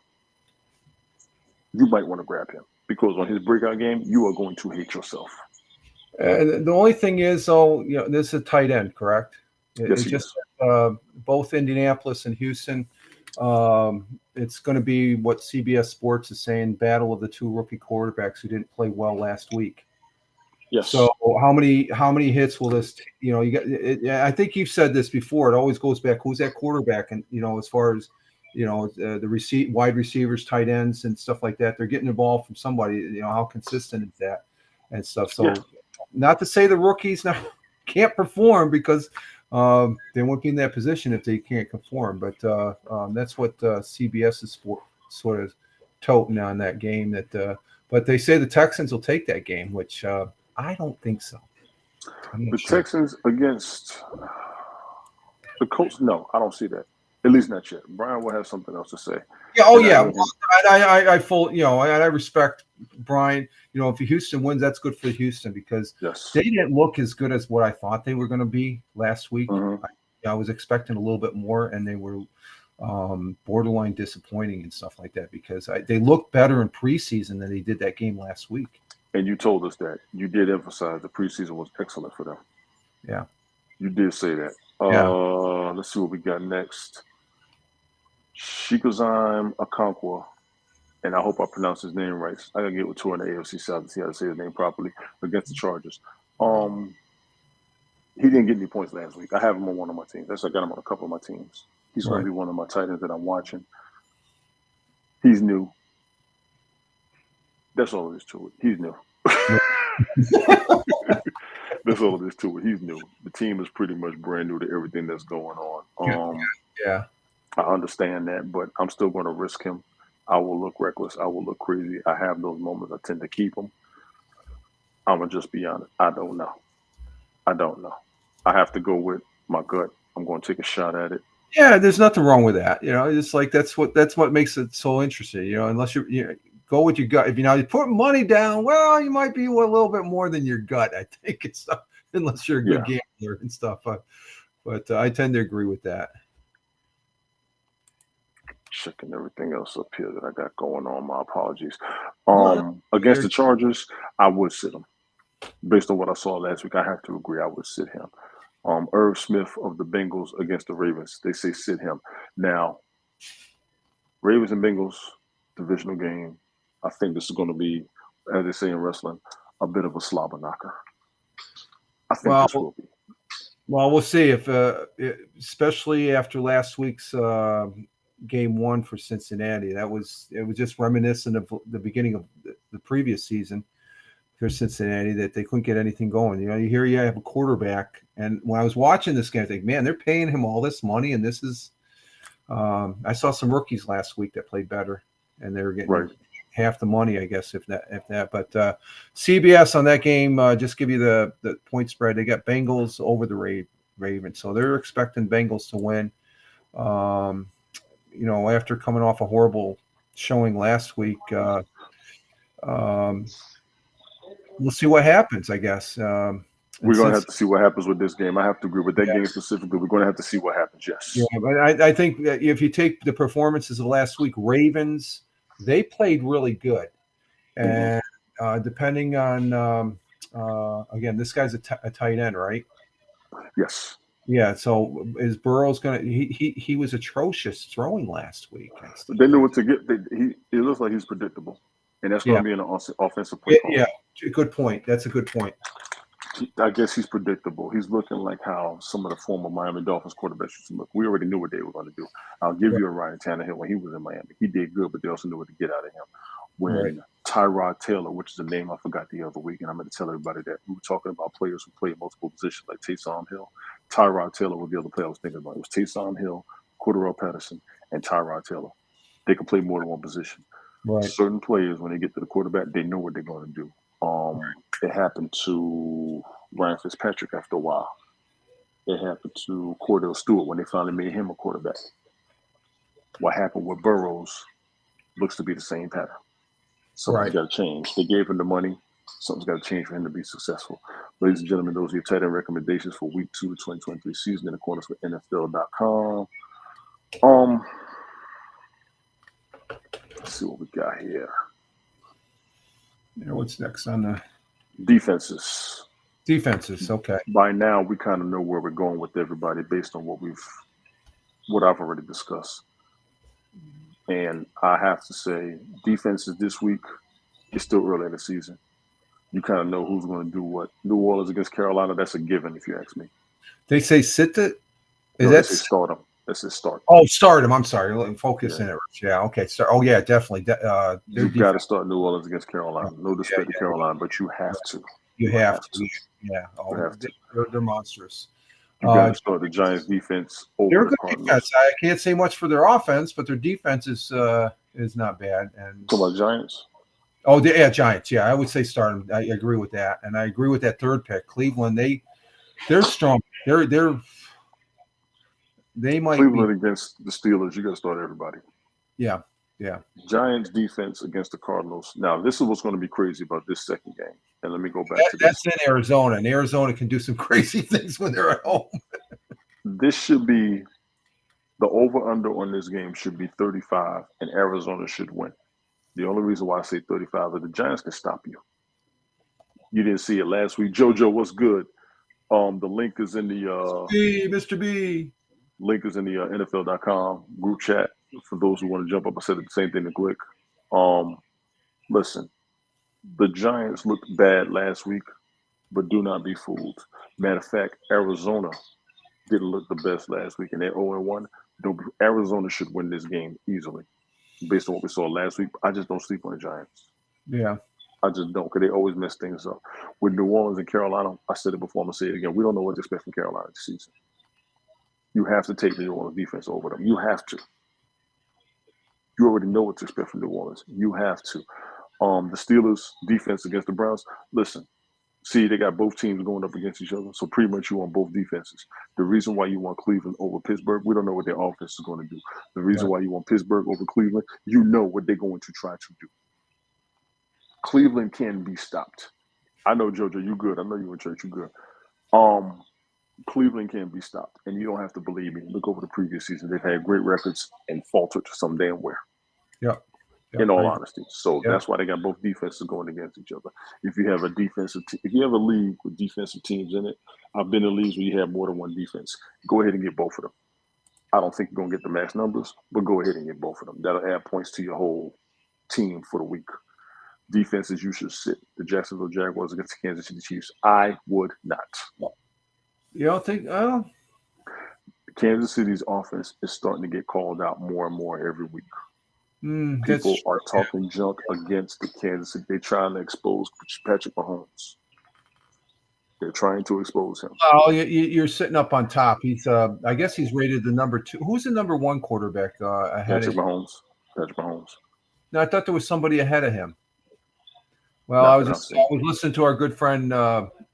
Because on his breakout game, you are going to hate yourself. The only thing is, though, this is a tight end, correct? Yes, it's just both Indianapolis and Houston. It's going to be what CBS Sports is saying: battle of the 2 rookie quarterbacks who didn't play well last week. Yes. So how many hits will this? You got. I think you've said this before. It always goes back. Who's that quarterback? And as far as the wide receivers, tight ends, and stuff like that, they're getting the ball from somebody. How consistent is that and stuff. So, not to say the rookies can't perform, because they won't be in that position if they can't conform. But that's what CBS is sort of toting on that game. But they say the Texans will take that game, which I don't think so. The Texans against the Colts? No, I don't see that. At least not yet. Brian will have something else to say. Yeah. Oh, yeah. I respect Brian. If Houston wins, that's good for Houston, because they didn't look as good as what I thought they were going to be last week. Mm-hmm. I was expecting a little bit more, and they were borderline disappointing and stuff like that, because they looked better in preseason than they did that game last week. And you told us that. You did emphasize the preseason was excellent for them. Yeah. You did say that. Let's see what we got next. Shikozime Okonkwo, and I hope I pronounced his name right. I gotta get with tour in the AFC South to see how to say his name properly, against the Chargers. He didn't get any points last week. I have him on one of my teams. I got him on a couple of my teams. He's going to be one of my tight ends that I'm watching. He's new. That's all there is to it. He's new. That's all it is to it. He's new. The team is pretty much brand new to everything that's going on. Yeah, yeah. I understand that, but I'm still going to risk him. I will look reckless. I will look crazy. I have those moments. I tend to keep them. I'm gonna just be honest. I don't know. I don't know. I have to go with my gut. I'm going to take a shot at it. Yeah, there's nothing wrong with that. It's like that's what makes it so interesting. Unless you go with your gut. If you put money down, well, you might be a little bit more than your gut. I think it's unless you're a good Yeah. gambler and stuff. But I tend to agree with that. Checking everything else up here that I got going on. My apologies. No, no, Against the Chargers, I would sit him. Based on what I saw last week, I have to agree. I would sit him. Irv Smith of the Bengals against the Ravens. They say sit him. Now, Ravens and Bengals divisional game. I think this is going to be, as they say in wrestling, a bit of a slobber knocker. I think this will be. Well, we'll see especially after last week's game one for Cincinnati. It was just reminiscent of the beginning of the previous season for Cincinnati that they couldn't get anything going. You have a quarterback, and when I was watching this game, I think, man, they're paying him all this money, and this is. I saw some rookies last week that played better, and they were getting half the money, I guess, if that. But CBS on that game, just give you the point spread. They got Bengals over the Ravens, so they're expecting Bengals to win. After coming off a horrible showing last week, we'll see what happens, I guess. We're going to have to see what happens with this game. I have to agree with that game specifically. We're going to have to see what happens, yes. Yeah, but I think that if you take the performances of last week, Ravens, they played really good. And depending on, again, this guy's a tight end, right? Yes. Yeah, so is Burrow's going to – he was atrocious throwing last week. They knew what to get. It looks like he's predictable, and that's going to be an offensive play call. Yeah, good point. That's a good point. I guess he's predictable. He's looking like how some of the former Miami Dolphins quarterbacks used to look. We already knew what they were going to do. I'll give you a Ryan Tannehill when he was in Miami. He did good, but they also knew what to get out of him. When Tyrod Taylor, which is a name I forgot the other week, and I'm going to tell everybody that we were talking about players who play multiple positions like Taysom Hill. Tyrod Taylor was the other player I was thinking about. It was Taysom Hill, Cordero Patterson, and Tyrod Taylor. They can play more than one position. Right. Certain players, when they get to the quarterback, they know what they're going to do. It happened to Ryan Fitzpatrick after a while. It happened to Cordell Stewart when they finally made him a quarterback. What happened with Burrows looks to be the same pattern. Something's got to change. They gave him the money. Something's got to change for him to be successful. Ladies and gentlemen, those are your tight end recommendations for Week 2 of the 2023 season in accordance with NFL.com. Let's see what we got here. What's next on the defenses? Defenses, okay. By now, we kind of know where we're going with everybody based on what I've already discussed. And I have to say, defenses this week, it's still early in the season. You kind of know who's going to do what. New Orleans against Carolina, that's a given if you ask me. They say sit the – they say start them. They say start. Oh, start them. I'm sorry. Focus in it. Yeah, okay. Start. Oh, yeah, definitely. You've got to start New Orleans against Carolina. No disrespect to Carolina, but you have to. You have to. Yeah. Oh, they're monstrous. You got to start the Giants' defense over the Cardinals. Defense. I can't say much for their offense, but their defense is not bad. And talk about Giants. Oh, yeah, Giants. Yeah, I would say start them. I agree with that, and I agree with that third pick. Cleveland, they're strong. They might Cleveland against the Steelers. You got to start everybody. Yeah. Giants defense against the Cardinals. Now, this is what's going to be crazy about this second game. And let me go back to this. That's in Arizona, and Arizona can do some crazy things when they're at home. This should be the over-under on this game should be 35, and Arizona should win. The only reason why I say 35 is the Giants can stop you. You didn't see it last week. JoJo, what's good? The link is in the Mr. B. Link is in the NFL.com group chat for those who want to jump up. I said the same thing to Glick. Listen, the Giants looked bad last week, but do not be fooled. Matter of fact, Arizona didn't look the best last week, and they're 0-1. Arizona should win this game easily, based on what we saw last week. I just don't sleep on the Giants. Yeah. I just don't, because they always mess things up. with New Orleans and Carolina, I said it before, I'm going to say it again. We don't know what to expect from Carolina this season. You have to take the New Orleans defense over them. You have to. You already know what to expect from New Orleans. You have to. The Steelers' defense against the Browns, listen, see, they got both teams going up against each other, so pretty much you want both defenses. The reason why you want Cleveland over Pittsburgh, we don't know what their offense is going to do. The reason why you want Pittsburgh over Cleveland, you know what they're going to try to do. Cleveland can be stopped. I know, JoJo, you good. I know you in church, you good. Cleveland can be stopped, and you don't have to believe me. Look over the previous season; they've had great records and faltered some damn where. Yep. In all honesty, so that's why they got both defenses going against each other. If you have a defensive, if you have a league with defensive teams in it, I've been in leagues where you have more than one defense. Go ahead and get both of them. I don't think you're gonna get the max numbers, but go ahead and get both of them. That'll add points to your whole team for the week. Defenses you should sit. The Jacksonville Jaguars against the Kansas City Chiefs. I would not. You don't think? Kansas City's offense is starting to get called out more and more every week. People are talking junk against the Kansas City. They're trying to expose Patrick Mahomes. They're trying to expose him. Oh, you're sitting up on top. He's, I guess he's rated the number 2. Who's the number 1 quarterback ahead Patrick of Mahomes. Patrick Mahomes. No, I thought there was somebody ahead of him. Well, I was listening to our good friend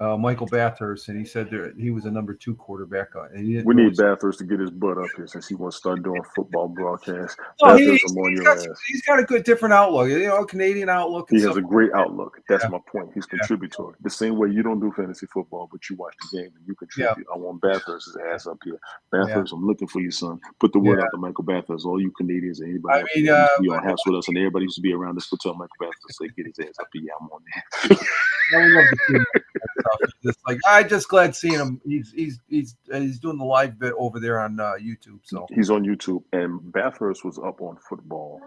Michael Bathurst, and he said he was a number 2 quarterback. We need Bathurst to get his butt up here since he wants to start doing football broadcasts. He's got a good different outlook, Canadian outlook. He has a great outlook. That's my point. He's contributory. The same way you don't do fantasy football, but you watch the game and you contribute. I want Bathurst's ass up here. Bathurst, I'm looking for you, son. Put the word out to Michael Bathurst. All you Canadians and anybody else used to be on house with us, and everybody used to be around us. Tell Michael Bathurst say get his ass up here. I'm on there. I love the Just like I'm just glad seeing him. He's doing the live bit over there on YouTube. So he's on YouTube, and Bathurst was up on football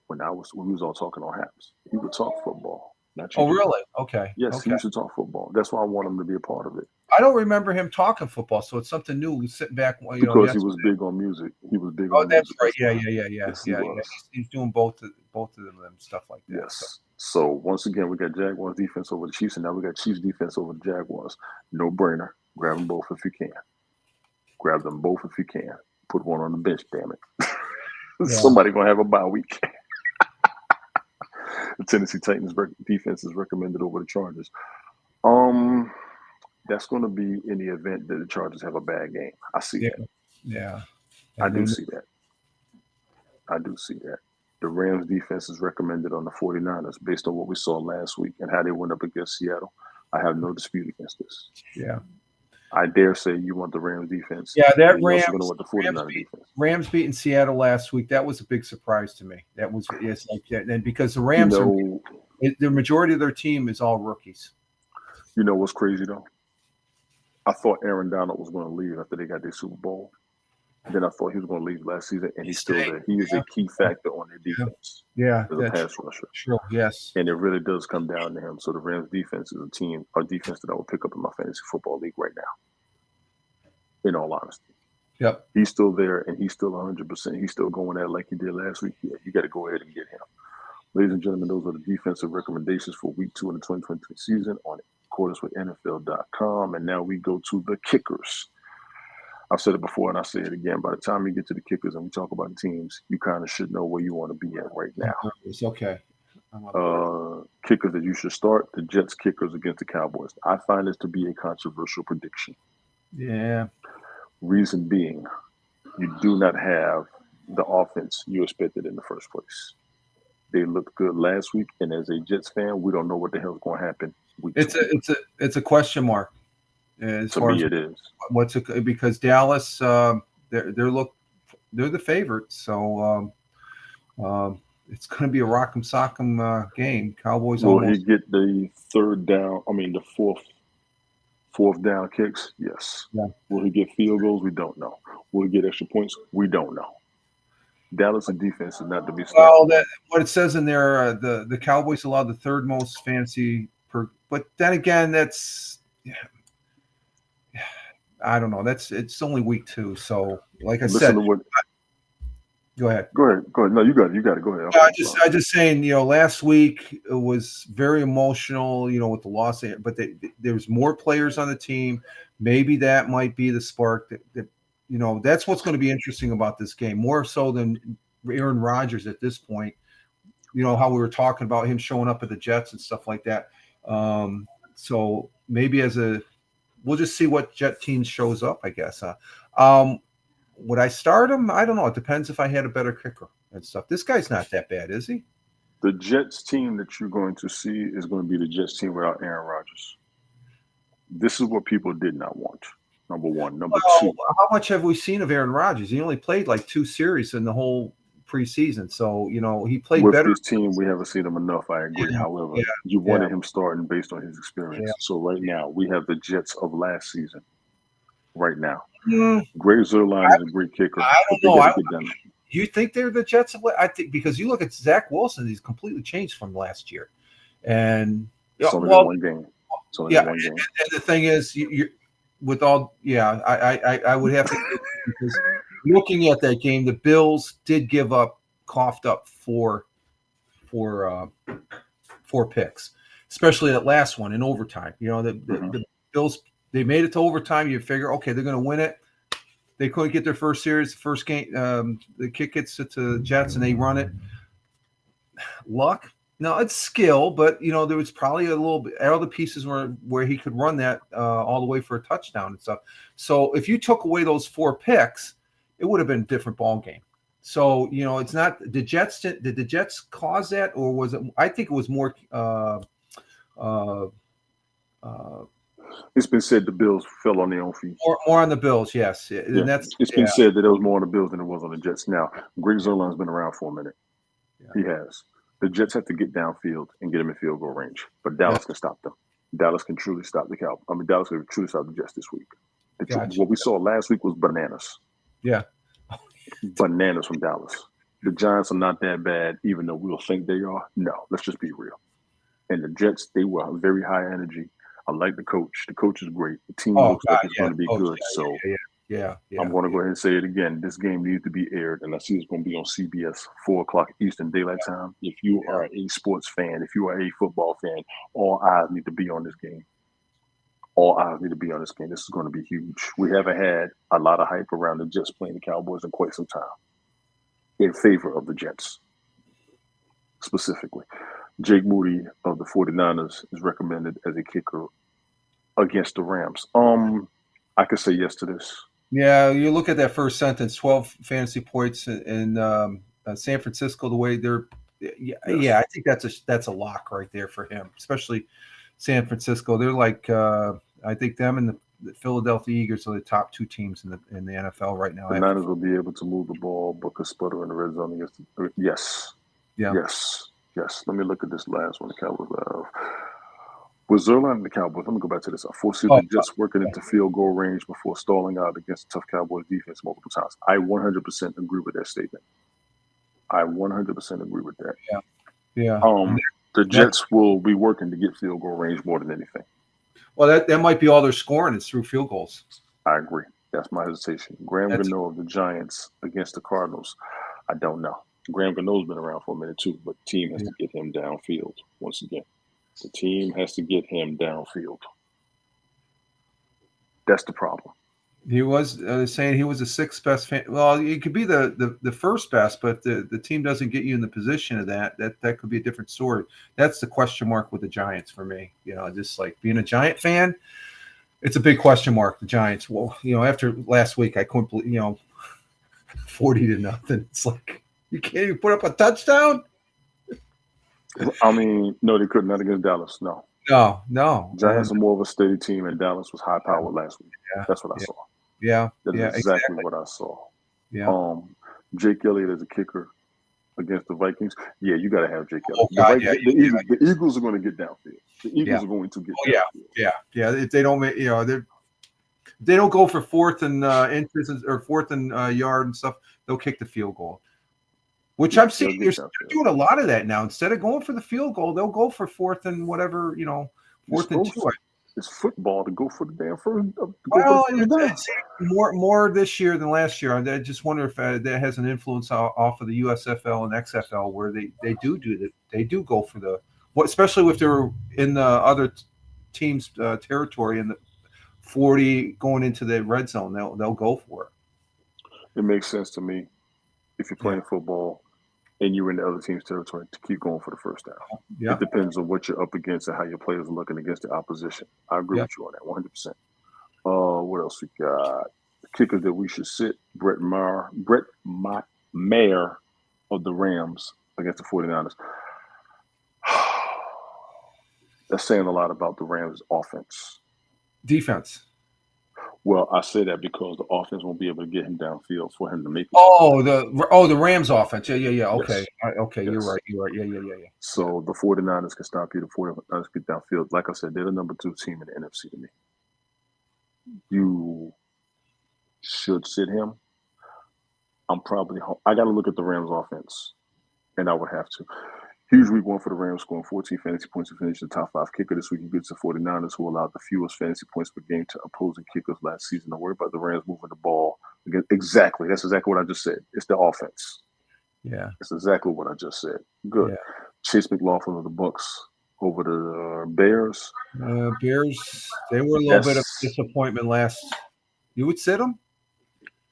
when we was all talking on Haps. He would talk football. Oh, really? Okay. Yes, he used to talk football. That's why I want him to be a part of it. I don't remember him talking football, so it's something new. He's sitting back, because he was big on music. He was big. Oh, that's right. Yeah. He's doing both of them and stuff like that. Yes. So once again, we got Jaguars defense over the Chiefs, and now we got Chiefs defense over the Jaguars. No brainer. Grab them both if you can. Grab them both if you can. Put one on the bench. Damn it. Somebody gonna have a bye week. The Tennessee Titans defense is recommended over the Chargers. That's going to be in the event that the Chargers have a bad game. I see that. Yeah. I do see that. The Rams defense is recommended on the 49ers based on what we saw last week and how they went up against Seattle. I have no dispute against this. Yeah. I dare say you want the Rams defense. Yeah, that Rams beating Seattle last week. That was a big surprise to me. And because the Rams the majority of their team is all rookies. You know what's crazy though? I thought Aaron Donald was going to leave after they got their Super Bowl. Then I thought he was going to leave last season, and he's still there. He is a key factor on their defense. Yeah, as a pass rusher. True. Yes, and it really does come down to him. So the Rams defense is a defense that I would pick up in my fantasy football league right now. In all honesty, yep, he's still there, and he's still 100%. He's still going at it like he did last week. Yeah, you got to go ahead and get him. Ladies and gentlemen, those are the defensive recommendations for Week 2 in the 2023 season on accordance with NFL.com. And now we go to the kickers. I've said it before and I'll say it again. By the time you get to the kickers and we talk about teams, you kind of should know where you want to be at right now. It's okay. Kickers that you should start, the Jets kickers against the Cowboys. I find this to be a controversial prediction. Yeah. Reason being, you do not have the offense you expected in the first place. They looked good last week, and as a Jets fan, we don't know what the hell is going to happen. It's a question mark. To me, it is. Because Dallas, they're the favorites, so it's going to be a rock'em sock'em game. Cowboys. Will he get the fourth down kicks? Yes. Yeah. Will he get field goals? We don't know. Will he get extra points? We don't know. Dallas and defense is not to be stopped. Well, what it says in there, the Cowboys allowed the third most fantasy per. But then again, that's. I don't know. It's only week 2, so like I said. Go ahead. Go ahead. Go ahead. No, you got it. You got it. Go ahead. No, Okay, sorry. I just saying, last week it was very emotional, with the loss, but there was more players on the team. Maybe that might be the spark that's what's going to be interesting about this game, more so than Aaron Rodgers at this point. How we were talking about him showing up at the Jets and stuff like that. So maybe we'll just see what Jet team shows up, I guess. Would I start him? I don't know. It depends if I had a better kicker and stuff. This guy's not that bad, is he? The Jets team that you're going to see is going to be the Jets team without Aaron Rodgers. This is what people did not want. Number one. Number two. How much have we seen of Aaron Rodgers? He only played like 2 series in the whole preseason. So, he played with better. With this team, we haven't seen him enough. I agree. However, you wanted him starting based on his experience. Yeah. So right now, we have the Jets of last season. Right now. Greg Zuerlein is a great kicker. I don't know. You think they're the Jets? I think because you look at Zach Wilson, he's completely changed from last year, and it's only one game. One game. And the thing is, you with all, I would have to because looking at that game, the Bills did coughed up four picks, especially that last one in overtime. The Bills. They made it to overtime. You figure, okay, they're going to win it. They couldn't get their first series, first game. The kick gets to the Jets, and they run it. Luck? No, it's skill, but, there was probably a little bit. All the pieces where he could run that all the way for a touchdown and stuff. So if you took away those 4 picks, it would have been a different ball game. So, it's not – the Jets – did the Jets cause that, or was it – I think it was more it's been said the Bills fell on their own feet. More on the Bills, yes. And it's been said that it was more on the Bills than it was on the Jets. Now, Greg Zuerlein's been around for a minute. Yeah. He has. The Jets have to get downfield and get them in field goal range, but Dallas can stop them. Dallas can truly stop the Cowboys. Dallas can truly stop the Jets this week. Gotcha. What we saw last week was bananas. Yeah. Bananas from Dallas. The Giants are not that bad, even though we'll think they are. No, let's just be real. And the Jets, they were very high energy. I like the coach. The coach is great. The team looks like it's going to be good. I'm going to go ahead and say it again. This game needs to be aired, and I see it's going to be on CBS, 4 o'clock Eastern Daylight Time. If you are a sports fan, if you are a football fan, all eyes need to be on this game. All eyes need to be on this game. This is going to be huge. We haven't had a lot of hype around the Jets playing the Cowboys in quite some time in favor of the Jets, specifically. Jake Moody of the 49ers is recommended as a kicker against the Rams. I could say yes to this. Yeah, you look at that first sentence, 12 fantasy points in San Francisco, the way they're I think that's a lock right there for him, especially San Francisco. They're like I think them and the Philadelphia Eagles are the top 2 teams in the NFL right now. The Niners will be able to move the ball, but could sputter in the red zone against yes. Yeah. Yes. Let me look at this last one. The Cowboys have. With Zuerlein and the Cowboys, let me go back to this. I foresee the Jets working into field goal range before stalling out against a tough Cowboys defense multiple times. I 100% agree with that statement. I 100% agree with that. Yeah. The Jets will be working to get field goal range more than anything. Well, that might be all they're scoring is through field goals. I agree. That's my hesitation. Graham Gano of the Giants against the Cardinals. I don't know. Graham Gano's been around for a minute too, but the team has to get him downfield once again. The team has to get him downfield. That's the problem. He was saying he was the 6th best fan. Well, it could be the first best, but the team doesn't get you in the position of that could be a different story. That's the question mark with the Giants for me. Just like being a Giant fan, it's a big question mark. The Giants. Well, after last week, I couldn't believe 40-0. It's like you can't even put up a touchdown. I mean, no, they couldn't. Not against Dallas. No. Giants are more of a steady team, and Dallas was high powered last week. That's what I saw. That's exactly what I saw. Jake Elliott as a kicker against the Vikings. Yeah, you got to have Jake Elliott. The Eagles are going to get downfield. The Eagles are going to get downfield. Yeah. If they don't make, they don't go for 4th and inches or 4th and yard and stuff, they'll kick the field goal. Which I'm seeing they're doing a lot of that now. Instead of going for the field goal, they'll go for 4th and whatever, 4th and 2. It's football to go for the damn first to go for the Well, first down. it's more this year than last year. I just wonder if that has an influence off of the USFL and XFL, where they do go for the what, especially if they're in the other team's territory in the 40 going into the red zone. They'll go for it. It makes sense to me if you're Yeah, playing football and you're in the other team's territory to keep going for the first down. It yeah, depends on what you're up against and how your players are looking against the opposition. I agree yeah. with you on that 100%. What else we got? The kicker that we should sit, Mayer of the Rams against the 49ers. That's saying a lot about the Rams' offense. Defense. Well, I say that because the offense won't be able to get him downfield for him to make his play. The Rams offense. Yeah. Okay, Yes, okay. You're yes. right. You're right. Yeah. So the 49ers can stop you. The 49ers get downfield. Like I said, they're the number 2 team in the NFC to me. You should sit him. I got to look at the Rams offense, and I would have to. Huge week 1 for the Rams, scoring 14 fantasy points to finish the top 5 kicker this week against the 49ers, who allowed the fewest fantasy points per game to opposing kickers last season. Don't worry about the Rams moving the ball. Exactly. That's exactly what I just said. It's the offense. Yeah. That's exactly what I just said. Good. Yeah. Chase McLaughlin of the Bucks over the Bears. Bears. They were a little bit of That's disappointment last. You would sit them?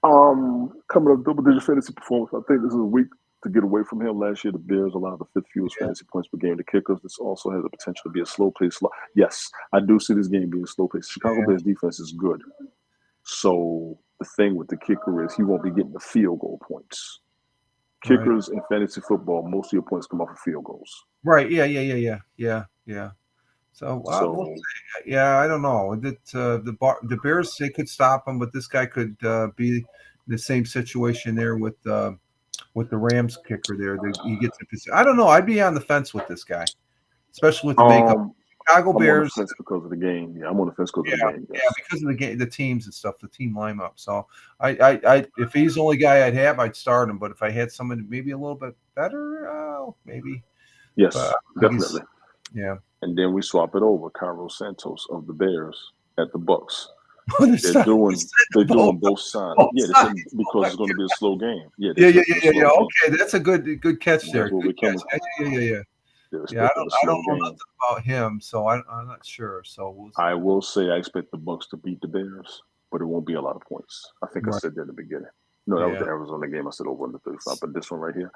coming up double-digit fantasy performance. I think this is a week to get away from him. Last year, the Bears allowed the 5th fewest Yeah. fantasy points per game to kickers. This also has the potential to be a slow-paced. Yes, I do see this game being slow-paced. Chicago Bears defense is good. So the thing with the kicker is he won't be getting the field goal points. Kickers in fantasy football, most of your points come off of field goals. Right. Yeah. So, we'll see. Yeah, I don't know. The Bears, they could stop him, but this guy could be the same situation there with the Rams kicker there. He gets I don't know. I'd be on the fence with this guy, especially with the makeup. Chicago I'm on the Bears. fence because of the game. Yeah, I'm on the fence because of the game. Yes. Yeah, because of the game, the teams and stuff, the team lineup. So, if he's the only guy I'd have, I'd start him. But if I had someone maybe a little bit better, maybe. Yes, But definitely. Yeah. And then we swap it over. Carlos Santos of the Bears at the Bucks. They're doing both sides. Yeah, because it's going to be a slow game. Yeah. Okay, that's a good catch there. That's where we're coming from. Yeah. Yeah, I don't know nothing about him, so I'm not sure. So I will say I expect the Bucks to beat the Bears, but it won't be a lot of points. I think I said that in the beginning. No, that was the Arizona game. I said over under 35, but this one right here,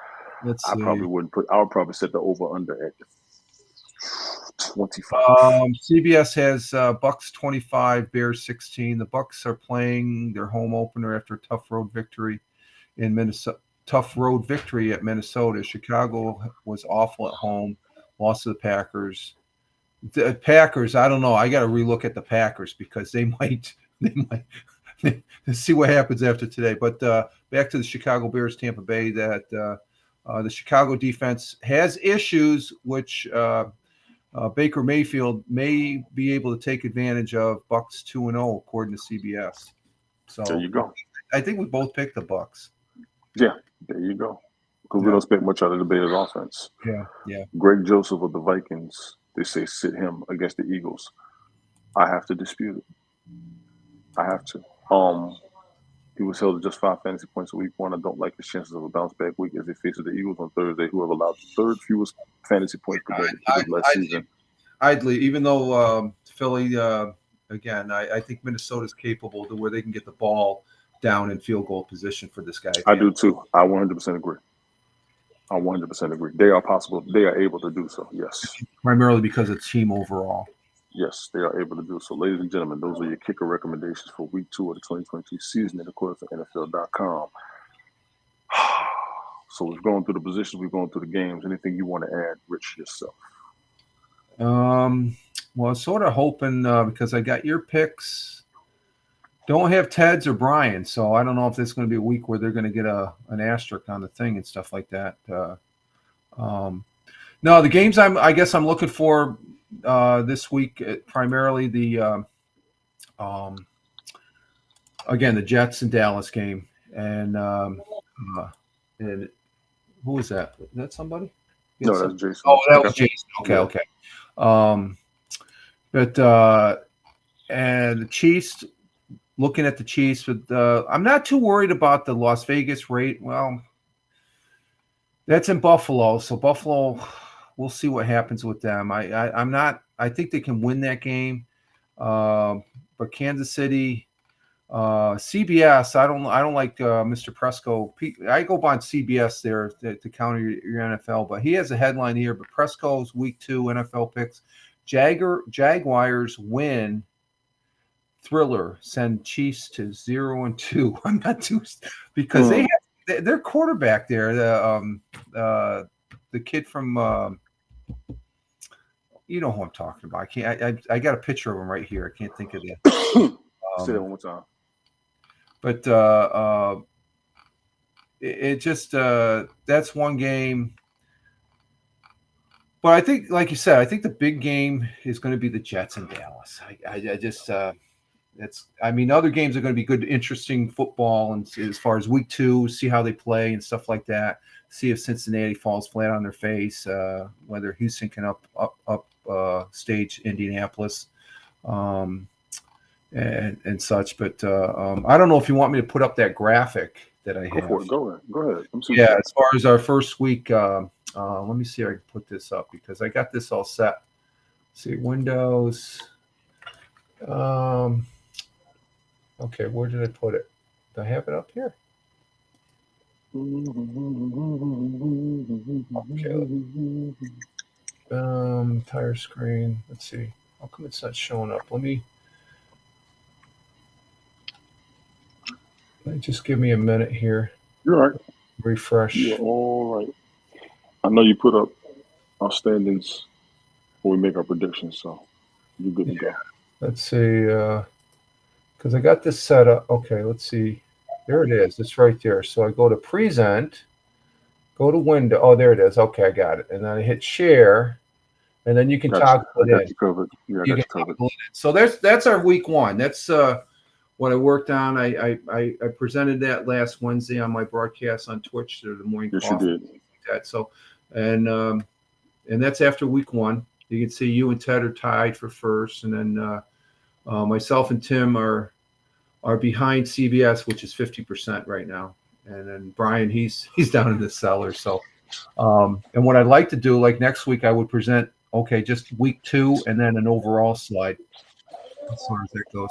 I would probably set the over under at 25. CBS has Bucks 25, Bears 16. The Bucks are playing their home opener after a tough road victory in Minnesota. Tough road victory at Minnesota. Chicago was awful at home. Lost to the Packers. The Packers, I don't know. I got to relook at the Packers because they might see what happens after today. But back to the Chicago Bears, Tampa Bay. That the Chicago defense has issues, which Baker Mayfield may be able to take advantage of. Bucks 2-0 according to CBS. So there you go. I think we both picked the Bucks. Yeah, there you go. Because we don't expect much out of the Bears offense. Yeah. Greg Joseph of the Vikings, they say sit him against the Eagles. I have to dispute it. I have to. He was held to just 5 fantasy points a week 1. I don't like his chances of a bounce back week as he faces the Eagles on Thursday, who have allowed the 3rd fewest fantasy points per game last season. I'd leave, even though Philly, again, I think Minnesota's capable to where they can get the ball down in field goal position for this guy. I do too. I 100% agree. I 100% agree. They are possible. They are able to do so. Yes. Primarily because of team overall. Yes, they are able to do so. Ladies and gentlemen, those are your kicker recommendations for week 2 of the 2022 season in accordance with NFL.com. So we've gone through the positions, we've gone through the games. Anything you want to add, Rich, yourself? Well, I'm sort of hoping because I got your picks. Don't have Ted's or Brian, so I don't know if this is going to be a week where they're going to get an asterisk on the thing and stuff like that. No, the games I guess I'm looking for this week primarily the again the Jets and Dallas game and who was that? Is that somebody? No, that's Jason. Oh, that was Jason. Okay. But And the Chiefs, looking at the Chiefs, but I'm not too worried about the Las Vegas rate. Well, that's in Buffalo, so Buffalo, we'll see what happens with them. I'm not. I think they can win that game, but Kansas City, CBS. I don't like Mr. Presco. I go by CBS there to counter your NFL, but he has a headline here. But Presco's Week 2 NFL picks: Jaguars win. Thriller send Chiefs to 0-2. I'm not too because they have their quarterback there, the kid from you know who I'm talking about. I can't. I got a picture of him right here. I can't think of it. Say that one more time. But it just that's one game. But I think, like you said, I think the big game is going to be the Jets in Dallas. I just. I mean, other games are going to be good, interesting football, and as far as Week 2, see how they play and stuff like that. See if Cincinnati falls flat on their face, whether Houston can up stage Indianapolis, and such. But I don't know if you want me to put up that graphic that I have. Go for it. Go ahead. Yeah, as far as our first week, let me see if I can put this up because I got this all set. Let's see, Windows. Okay, where did I put it? Do I have it up here? Okay. Entire screen. Let's see. How come it's not showing up? Let me just give me a minute here. You're right. Refresh. You're all right. I know you put up our standings when we make our predictions, so you're good to go. Let's see. Because I got this set up. Okay, let's see. There it is. It's right there. So I go to present, go to window. Oh, there it is. Okay, I got it. And then I hit share, and then you can toggle it in. You covered. Yeah, you can toggle it in. So that's our week 1. That's what I worked on. I presented that last Wednesday on my broadcast on Twitch to the morning. Yes, you did. That. So and that's after week 1. You can see you and Ted are tied for first, and then myself and Tim are behind CBS, which is 50% right now, and then Brian he's down in the cellar. So, and what I'd like to do, like next week, I would present just week 2 and then an overall slide as far as that goes.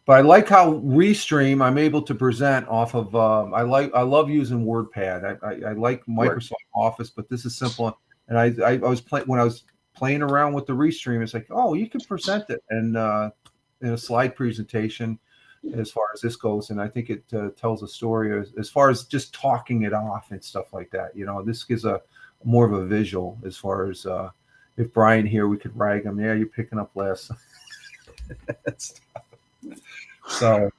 But I like how Restream I'm able to present off of. I love using WordPad. I like Microsoft Office, but this is simple. And I was when I was playing around with the Restream, it's like, oh, you can present it and in a slide presentation as far as this goes. And I think it tells a story as far as just talking it off and stuff like that. You know, this gives a more of a visual as far as if Brian here, we could rag him. Yeah, you're picking up less. So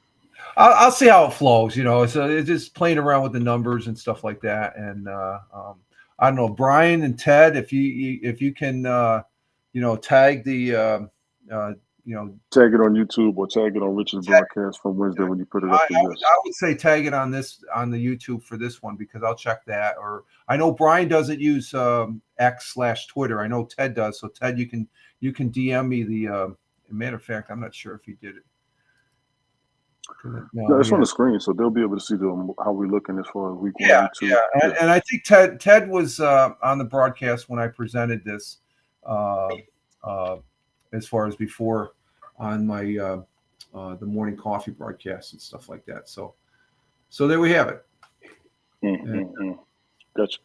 I'll see how it flows. You know, so it's just playing around with the numbers and stuff like that. And I don't know, Brian and Ted, if you can, tag the, tag it on YouTube or tag it on Richard's broadcast from Wednesday when you put it up. I would say tag it on the YouTube for this one because I'll check that. Or I know Brian doesn't use X/Twitter. I know Ted does. So Ted, you can DM me the. Matter of fact, I'm not sure if he did it. No, it's on the screen, so they'll be able to see how we're looking as far as week 1 and 2. Yeah, and I think Ted was on the broadcast when I presented this, as far as before on my the morning coffee broadcast and stuff like that. So there we have it. Got you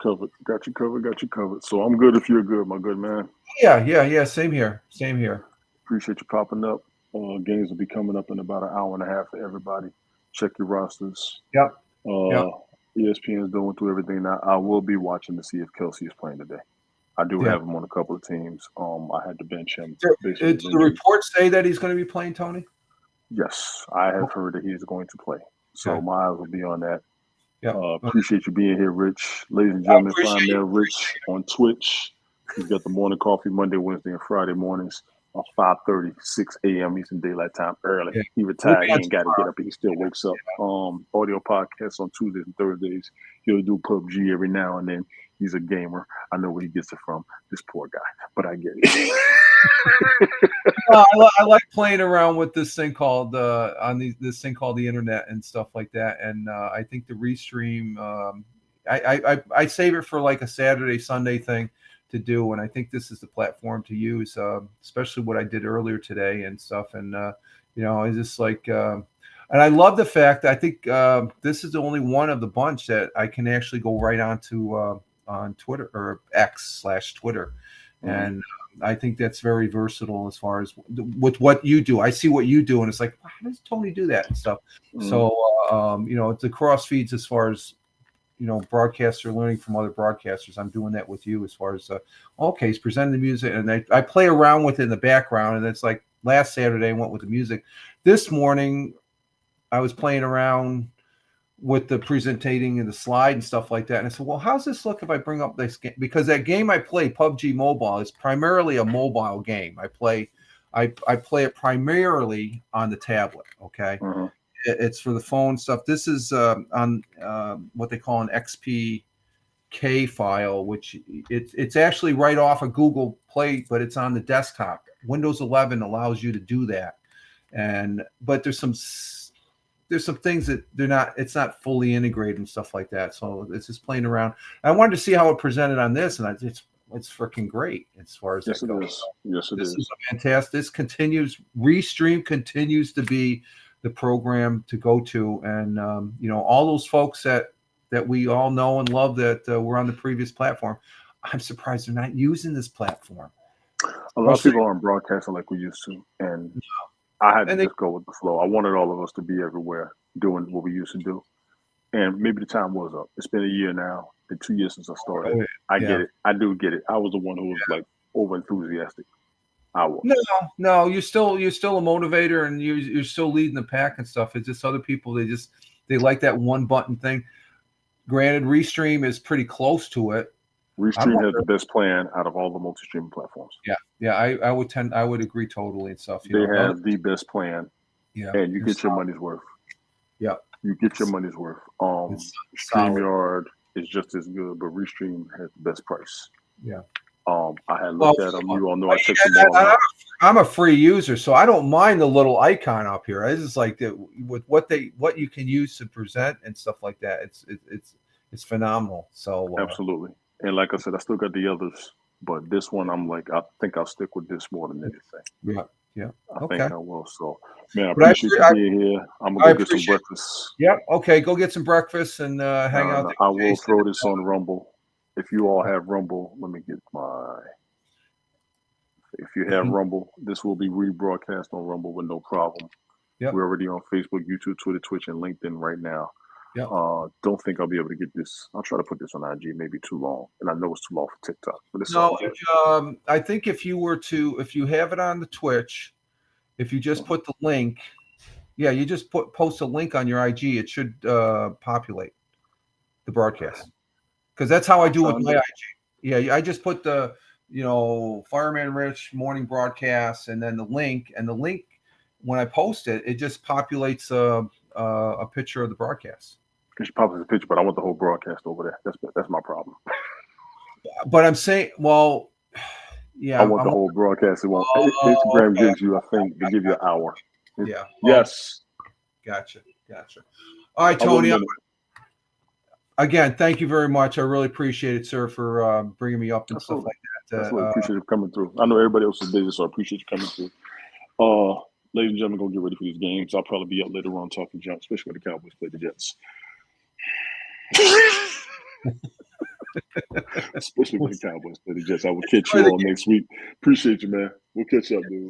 covered. So I'm good if you're good, my good man. Yeah. Same here. Appreciate you popping up. Games will be coming up in about an hour and a half for everybody. Check your rosters. Yep. ESPN is going through everything now. I will be watching to see if Kelsey is playing today. I do have him on a couple of teams. I had to bench him. Did the reports say that he's going to be playing, Tony? Yes, I have heard that he's going to play. So my eyes will be on that. Yeah. Appreciate you being here, Rich. Ladies and gentlemen, find me Rich on Twitch. He's got the morning coffee Monday, Wednesday, and Friday mornings. 5:30, 6 a.m. Eastern Daylight Time early. Yeah. He We'll retired. be He on ain't got to get tomorrow. up. He still wakes up. Audio podcasts on Tuesdays and Thursdays. He'll do PUBG every now and then. He's a gamer. I know where he gets it from. This poor guy, but I get it. I like playing around with this thing called this thing called the internet and stuff like that. And I think the restream, I save it for like a Saturday Sunday thing to do, and I think this is the platform to use, especially what I did earlier today and stuff. And it's just like, and I love the fact that I think this is the only one of the bunch that I can actually go right onto on Twitter or X/Twitter, and I think that's very versatile as far as with what you do. I see what you do, and it's like, how does Tony do that and stuff? So, it's the cross feeds as far as, broadcaster learning from other broadcasters. I'm doing that with you as far as, okay, he's presenting the music, and I play around with it in the background. And it's like last Saturday, I went with the music. This morning, I was playing around with the presenting and the slide and stuff like that. And I said, well, how's this look if I bring up this game? Because that game I play, PUBG Mobile, is primarily a mobile game. I play it primarily on the tablet. Okay. It's for the phone stuff. This is on what they call an XPK file, which it's actually right off of Google Play, but it's on the desktop. Windows 11 allows you to do that. But there's some things that it's not fully integrated and stuff like that. So it's just playing around. I wanted to see how it presented on this, and it's freaking great as far as yes, that goes. Yes, it is. This is fantastic. This Restream continues to be the program to go to, and all those folks that we all know and love that were on the previous platform. I'm surprised they're not using this platform. A lot of people aren't broadcasting like we used to, and I had to just go with the flow. I wanted all of us to be everywhere doing what we used to do. And maybe the time was up. It's been a year now, and 2 years since I started. I get it. I do get it. I was the one who was like over enthusiastic. I was. No, you're still a motivator, and you're still leading the pack and stuff. It's just other people, they like that one button thing. Granted, Restream is pretty close to it. Restream has the best plan out of all the multi-streaming platforms. Yeah, I would agree totally and stuff. They have the best plan. Yeah, and you get your money's worth. Yeah, you get your money's worth. StreamYard is just as good, but Restream has the best price. Yeah. I had looked at them. You all know I checked them all. I'm a free user, so I don't mind the little icon up here. I just like with what you can use to present and stuff like that. It's phenomenal. So absolutely. And like I said, I still got the others, but this one I'm like, I think I'll stick with this more than anything. Yeah. I think I will. So, man, I appreciate you being here. I'm gonna go get some breakfast. Yep. Okay, go get some breakfast and hang out. I will throw this on Rumble. If you all have Rumble, let me get my. If you have Rumble, this will be rebroadcast on Rumble with no problem. Yep. We're already on Facebook, YouTube, Twitter, Twitch, and LinkedIn right now. Yep. Don't think I'll be able to get this. I'll try to put this on IG. Maybe too long, and I know it's too long for TikTok. But it's I think if you have it on the Twitch, if you just put the link, you just post a link on your IG, it should populate the broadcast. Because that's how I do with my IG. Yeah, I just put the Fireman Rich morning broadcast, and then the link, when I post it, it just populates a picture of the broadcast. It should populate the picture, but I want the whole broadcast over there. That's my problem. But I'm saying, well, yeah, I want the whole broadcast. Instagram gives you, I think, they give you an hour. Yeah. Yes. Gotcha. All right, Tony. Again, thank you very much. I really appreciate it, sir, for bringing me up and stuff like that. I really appreciate you coming through. I know everybody else is busy, so I appreciate you coming through. Ladies and gentlemen, go get ready for these games. I'll probably be up later on talking junk, especially when the Cowboys play the Jets. Especially when the Cowboys play the Jets. I will catch you all next week. Appreciate you, man. We'll catch up, dude.